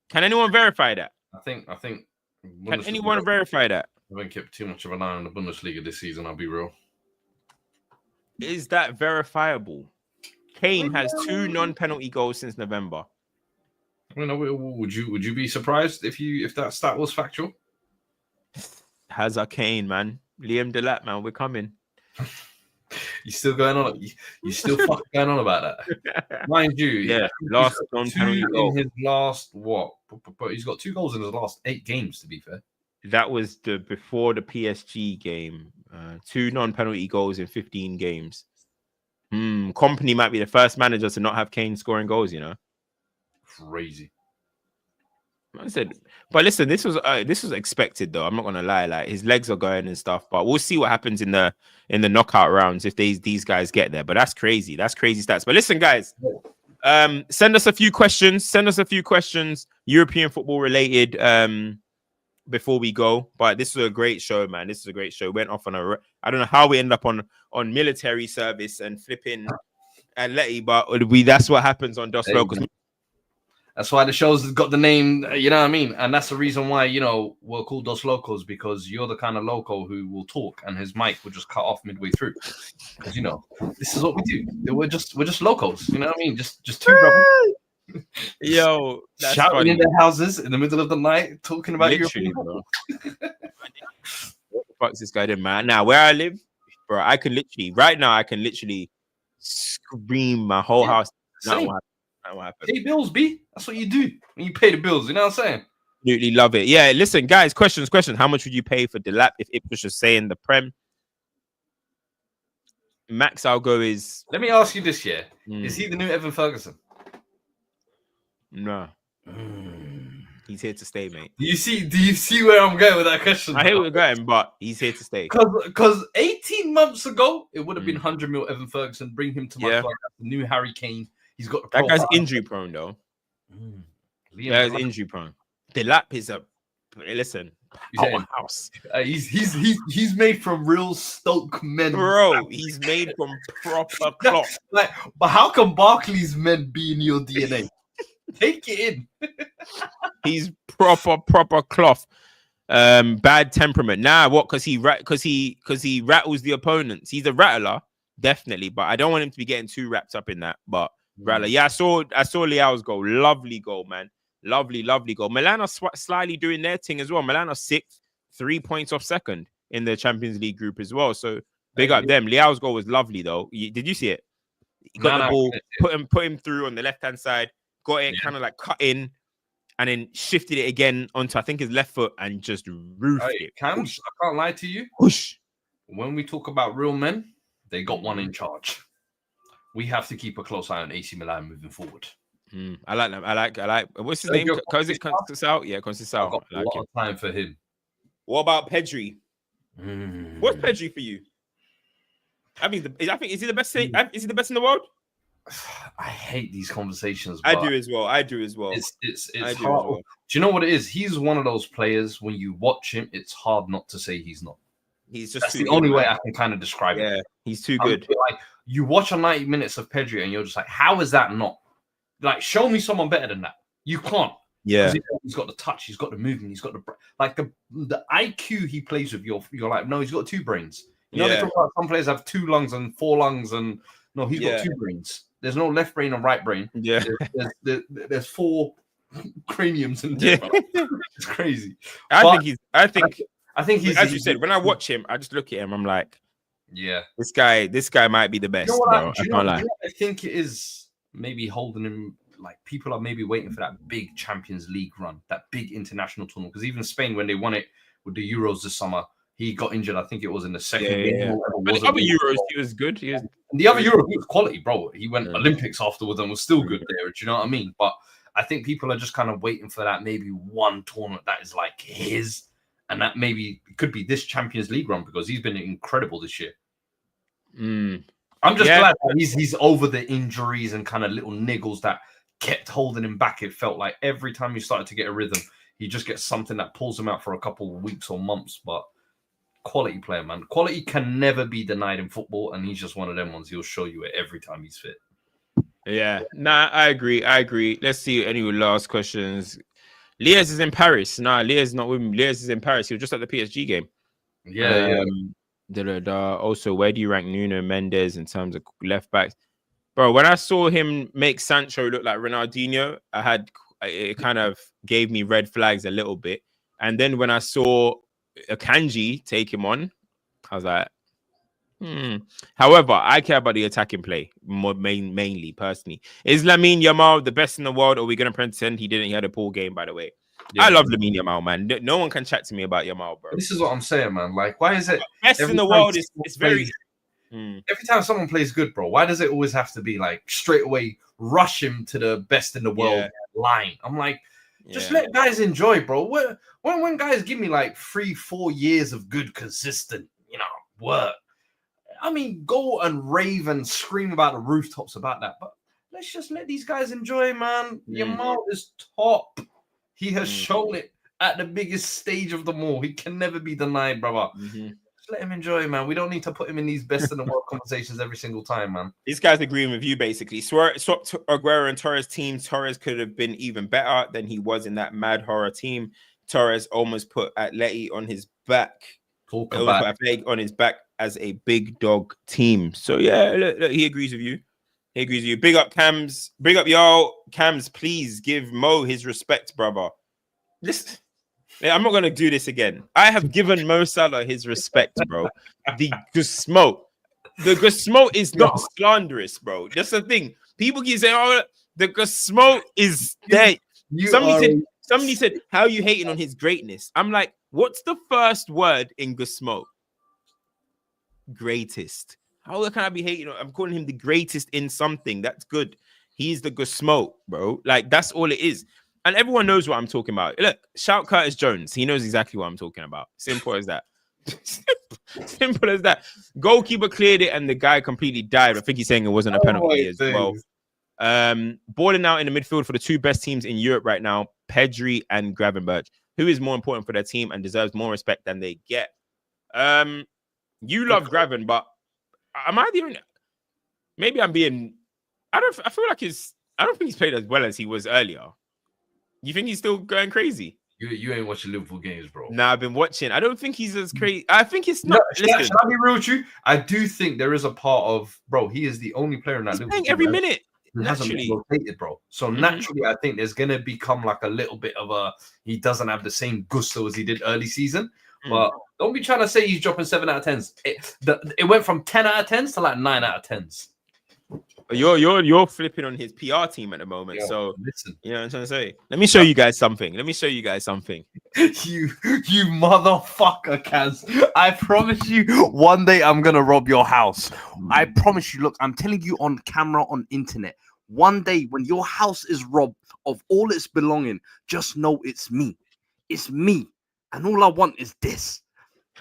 Can anyone verify that? I think. Can anyone verify that? I haven't kept too much of an eye on the Bundesliga this season. I'll be real. Is that verifiable? Kane has 2 non-penalty goals since November. I mean, would you be surprised if that stat was factual? Hazard, Kane, man. Liam Delap, man, we're coming. You still going on? You still fucking going on about that? Mind you, yeah. Last non-penalty goal in his last what? But he's got 2 goals in his last 8 games. To be fair, that was before the PSG game. 2 non-penalty goals in 15 games. Company might be the first manager to not have Kane scoring goals. You know, crazy. I said, but listen, this was expected though. I'm not gonna lie, like his legs are going and stuff, but we'll see what happens in the knockout rounds if these guys get there. But that's crazy stats. But listen, guys, send us a few questions, European football related, before we go. But this was a great show, man. This is a great show. Went off on I don't know how we end up on military service and flipping Atleti, but that's what happens on Dos Locos. That's why the show's got the name, you know what I mean? And that's the reason why, we're called Dos Locos, because you're the kind of loco who will talk and his mic will just cut off midway through. Because, this is what we do. We're just locos, you know what I mean? Just 2 brothers. Yo, that's shouting funny. in their houses in the middle of the night, talking about Literally, bro. What the fuck's this guy doing, man? Now, where I live, bro, I can literally scream my whole house. Same. Pay bills, B. That's what you do when you pay the bills. You know what I'm saying? Absolutely love it. Yeah, listen, guys. Questions. How much would you pay for Delap if Ipswich was saying the Prem? Max, I'll go is. Let me ask you this: year is he the new Evan Ferguson? No. He's here to stay, mate. Do you see where I'm going with that question? I hear where you're going, but he's here to stay. Because 18 months ago, it would have been 100 mil Evan Ferguson. Bring him to my club. The new Harry Kane. He's got that guy's injury prone though. Yeah, he's injury prone. Delap is powerhouse. He's made from real Stoke men, bro. He's made from proper cloth. But how can Barkley's men be in your DNA? Take it in. He's proper cloth. Bad temperament. Nah, what? Because he rattles the opponents. He's a rattler, definitely. But I don't want him to be getting too wrapped up in that. But rattler, yeah, I saw Leao's goal. Lovely goal, man. Lovely goal. Milan are slightly doing their thing as well. Milan are 6th, 3 points off second in the Champions League group as well. So big up them. Leao's goal was lovely though. Did you see it? He got the ball, put him through on the left hand side. Got it, kind of like cut in, and then shifted it again onto I think his left foot and just roofed it. I can't lie to you. Whoosh. When we talk about real men, they got one in charge. We have to keep a close eye on AC Milan moving forward. I like them. I like. What's his name? Conceição? Yeah, Conceição. I've got a lot of time for him. What about Pedri? What's Pedri for you? I think is he the best? Is he the best in the world? I hate these conversations. I do as well. It's hard. Do you know what it is? He's one of those players. When you watch him, it's hard not to say he's not. That's the only way I can kind of describe it. Yeah, he's too good. Like you watch a 90 minutes of Pedri, and you're just like, how is that not? Like, show me someone better than that. You can't. Yeah, he's got the touch, he's got the movement, he's got the IQ he plays with. You're like, no, he's got 2 brains. You know, they talk about some players have 2 lungs and 4 lungs, and no, he's got 2 brains. There's no left brain and right brain. Yeah, there's 4 craniums in there. It's crazy. I think he's as you said. When I watch him, I just look at him. I'm like, yeah, this guy might be the best. You know bro. I can't lie. I think it is maybe holding him. Like people are maybe waiting for that big Champions League run, that big international tournament. Because even Spain, when they won it with the Euros this summer, he got injured. I think it was in the second game. Yeah. But the other Euros, he was good. And the other Euros, he was quality, bro. He went Olympics afterwards and was still good there. Do you know what I mean? But I think people are just kind of waiting for that maybe one tournament that is like his, and that maybe could be this Champions League run because he's been incredible this year. I'm just glad that he's over the injuries and kind of little niggles that kept holding him back. It felt like every time he started to get a rhythm, he just gets something that pulls him out for a couple of weeks or months. But quality player, man. Quality can never be denied in football, and he's just one of them ones. He'll show you it every time he's fit. Yeah, nah, I agree. Let's see any last questions. Liaz is in Paris. Nah, Liaz is not with me. Liaz is in Paris. He was just at the PSG game. Yeah. Also, where do you rank Nuno Mendes in terms of left backs? Bro, when I saw him make Sancho look like Ronaldinho, it kind of gave me red flags a little bit. And then when I saw Akanji take him on, I was like, However, I care about the attacking play mainly, personally. Is Lamine Yamal the best in the world, or are we going to pretend he didn't? He had a pool game, by the way. Yeah. I love Lamine Yamal, man. No one can chat to me about Yamal, bro. This is what I'm saying, man. Like, why is it best in the world? It's very. Every time someone plays good, bro, why does it always have to be like straight away rush him to the best in the world line? I'm like, just let guys enjoy, bro. When guys give me like 3-4 years of good, consistent, work. I mean, go and rave and scream about the rooftops about that, but let's just let these guys enjoy, man. Yamal is top. He has shown it at the biggest stage of them all. He can never be denied, brother. Just let him enjoy, man. We don't need to put him in these best in the world conversations every single time, man. These guys agreeing with you, basically. Swapped Aguero and Torres team. Torres could have been even better than he was in that mad horror team. Torres almost put Atleti on his back. On his back as a big dog team. So yeah, look, he agrees with you. Big up Cams. Big up y'all. Cams, please give Mo his respect, brother. I'm not gonna do this again. I have given Mo Salah his respect, bro. The Gusmo is not slanderous, bro. That's the thing. People keep saying, "Oh, the Gusmo is dead." Somebody said, "How are you hating on his greatness?" I'm like, what's the first word in Gusmo? Greatest. How can I be hating? I'm calling him the greatest in something. That's good. He's the Gusmo, bro. Like, that's all it is. And everyone knows what I'm talking about. Look, shout Curtis Jones. He knows exactly what I'm talking about. Simple as that. Simple as that. Goalkeeper cleared it and the guy completely died. I think he's saying it wasn't a penalty as well. Balling out in the midfield for the two best teams in Europe right now, Pedri and Gravenberch. Who is more important for their team and deserves more respect than they get? You love Graven, but am I the only? Maybe I'm being. I feel like I don't think he's played as well as he was earlier. You think he's still going crazy? You ain't watching Liverpool games, bro. Nah, I've been watching. I don't think he's as crazy. I think it's not. Should I be real with you? I do think there is a part of, bro, he is the only player in that Liverpool playing every minute. Hasn't been rotated, bro. So naturally, I think there's gonna become like a little bit of a. He doesn't have the same gusto as he did early season. But don't be trying to say he's dropping 7 out of 10s. It went from 10 out of 10s to like 9 out of 10s. You're flipping on his PR team at the moment. Yo, so listen, you know what I'm trying to say. Let me show you guys something. You motherfucker, Kaz. I promise you, one day I'm gonna rob your house. I promise you. Look, I'm telling you on camera, on internet. One day when your house is robbed of all its belonging, just know it's me. It's me. And all I want is this.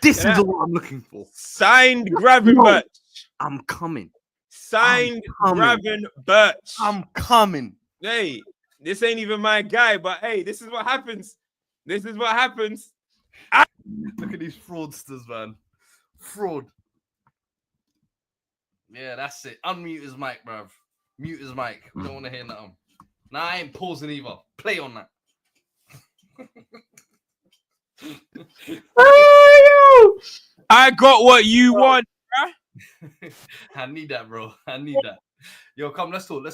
This is all I'm looking for. Signed Gravenberch. I'm coming. Signed Gravenberch. I'm coming. Hey, this ain't even my guy, but hey, this is what happens. Look at these fraudsters, man. Fraud. Yeah, that's it. Unmute his mic, bruv. Mute his mic. We don't want to hear nothing. Nah, I ain't pausing either. Play on that. I got what you want, bruh. I need that, bro. I need that. Yo, come, let's talk. Look.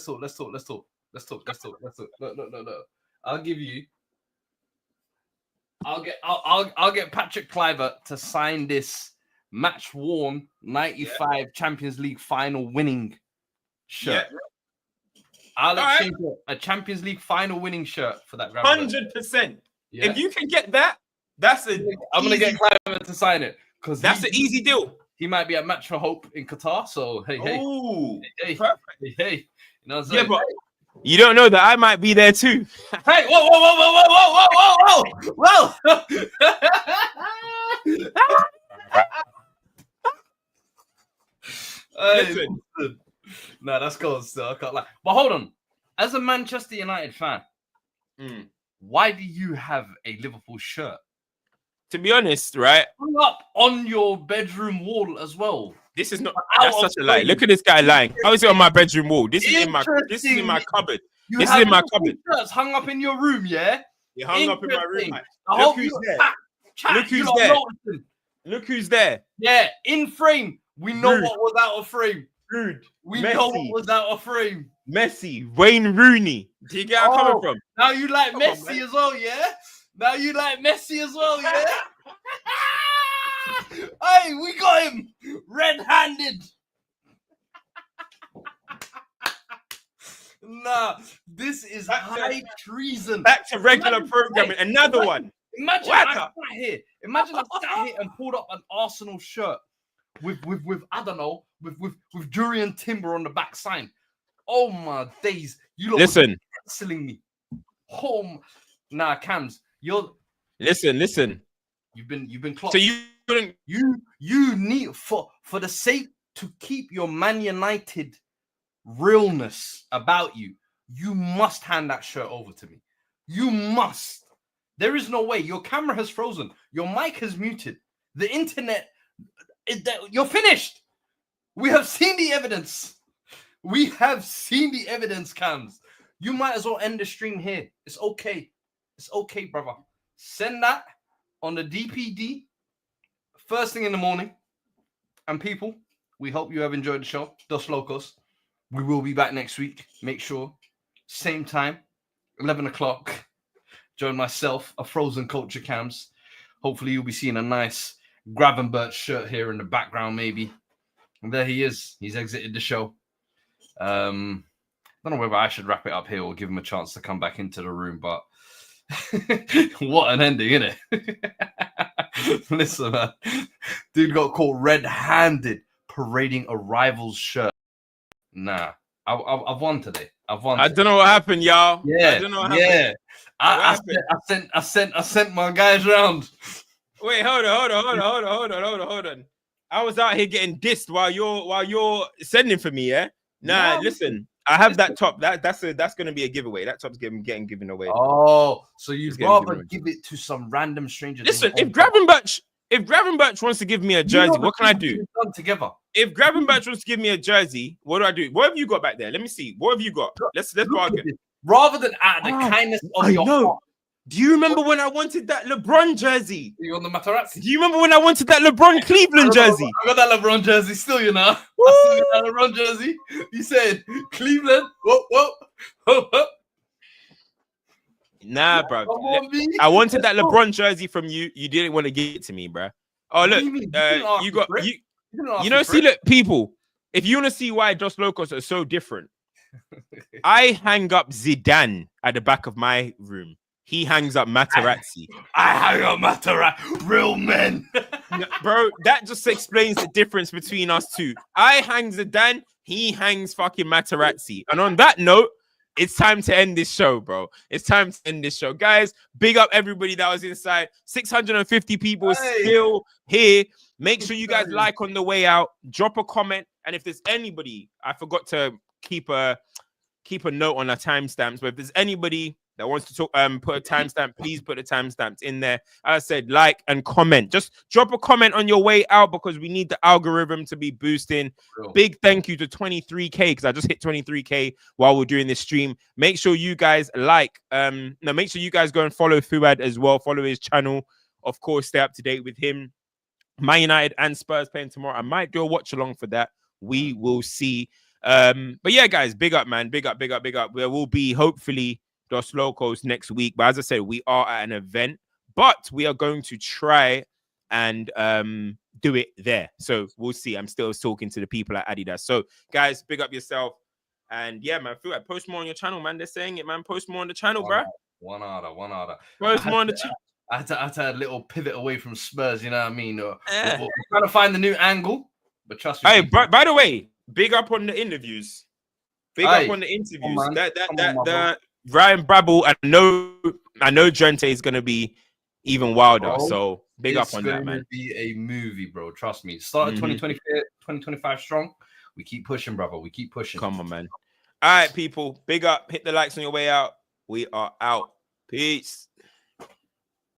I'll give you. I'll get Patrick Kluivert to sign this match-worn 95 Champions League final winning shirt. Yeah. I'll exchange a Champions League final winning shirt for that. 100%. Yeah. If you can get that, I'm gonna get Kluivert to sign it because that's an easy deal. He might be at Match for Hope in Qatar, so hey, perfect. Hey, you know what I'm saying? Yeah, but you don't know that I might be there too. Hey, whoa! Listen. No, that's cool. So I can't lie. But hold on, as a Manchester United fan. Why do you have a Liverpool shirt? To be honest, right? Hung up on your bedroom wall as well. This is not. That's such a lie. Look at this guy lying. How is it on my bedroom wall? This is in my. This is in my cupboard. This is in my cupboard. Shirts hung up in your room, yeah. You hung up in my room. Look who's there. Look who's there. Look who's there. Yeah, in frame. We know what was out of frame. Rude. We know what was out of frame. Messi, Wayne Rooney. Do you get where I'm coming from? Now you like Messi as well, yeah? Now you like Messi as well, yeah? Hey, we got him red-handed. Nah, this is high treason. Back to regular programming. Another one. Imagine I sat here and pulled up an Arsenal shirt with I don't know, with Durian Timber on the back sign. Oh my days! You listen, canceling me. Home, nah, Cams, you're listen. You've been clocked. So you couldn't. You need for the sake to keep your Man United realness about you. You must hand that shirt over to me. You must. There is no way. Your camera has frozen. Your mic has muted. The internet. You're finished. We have seen the evidence. We have seen the evidence, Cams. You might as well end the stream here. It's okay. It's okay, brother. Send that on the DPD first thing in the morning. And people, we hope you have enjoyed the show. Dos Locos. We will be back next week. Make sure. Same time. 11 o'clock. Join myself, a Frozen Culture Cams. Hopefully you'll be seeing a nice Gravenberch shirt here in the background, maybe. And there he is. He's exited the show. I don't know whether I should wrap it up here or give him a chance to come back into the room, but what an ending, isn't it? Listen, man. Dude got caught red-handed parading a rival's shirt. Nah, I've won today. I don't know what happened, y'all. Yeah, I don't know what happened. Yeah. I sent my guys round. Wait, hold on. I was out here getting dissed while you're sending for me, yeah? Nah, no, listen. I have that top. That's gonna be a giveaway. That top's getting given away. Oh, so you'd rather give it to some random stranger. Listen, if Gravenberch wants to give me a jersey, what can I do? Done together. If Gravenberch wants to give me a jersey, what do I do? What have you got back there? Let me see. What have you got? Let's bargain. Rather than out of the kindness of your heart. Do you remember when I wanted that LeBron jersey? You on the Materazzi? Do you remember when I wanted that LeBron Cleveland jersey? I got that LeBron jersey still, you know. I still got that LeBron jersey. You said Cleveland. Whoa. Nah, bro. I wanted that LeBron jersey from you. You didn't want to give it to me, bro. Oh, look. See, look, people. If you want to see why Dos Locos are so different, I hang up Zidane at the back of my room. He hangs up Materazzi. I hang up Materazzi. Real men. Bro, that just explains the difference between us two. I hang Zidane. He hangs fucking Materazzi. And on that note, it's time to end this show, bro. It's time to end this show. Guys, big up everybody that was inside. 650 people still here. Make sure you guys like on the way out. Drop a comment. And if there's anybody, I forgot to keep a note on our timestamps, but if there's anybody that wants to talk, put a timestamp, please put the timestamps in there. As I said, like and comment. Just drop a comment on your way out because we need the algorithm to be boosting. Real. Big thank you to 23K because I just hit 23K while we're doing this stream. Make sure you guys make sure you guys go and follow Fuad as well. Follow his channel. Of course, stay up to date with him. Man United and Spurs playing tomorrow. I might do a watch along for that. We will see. But yeah, guys, big up, man. Big up. There will be hopefully Dos Locos next week. But as I said, we are at an event, but we are going to try and do it there. So we'll see. I'm still talking to the people at Adidas. So guys, big up yourself. And yeah, man, Fuad, post more on your channel, man. They're saying it, man. Post more on the channel, bro. One order. Post more on the channel. I had to a little pivot away from Spurs, you know what I mean? We're trying to find the new angle, but trust me. Hey, by the way, big up on the interviews. Big up on the interviews. The Ryan Brabble, I know Gente is gonna be even wilder. So big up on that, man. It's gonna be a movie, bro. Trust me. Started 2025 strong. We keep pushing, brother. We keep pushing. Come on, man. All right, people. Big up. Hit the likes on your way out. We are out. Peace.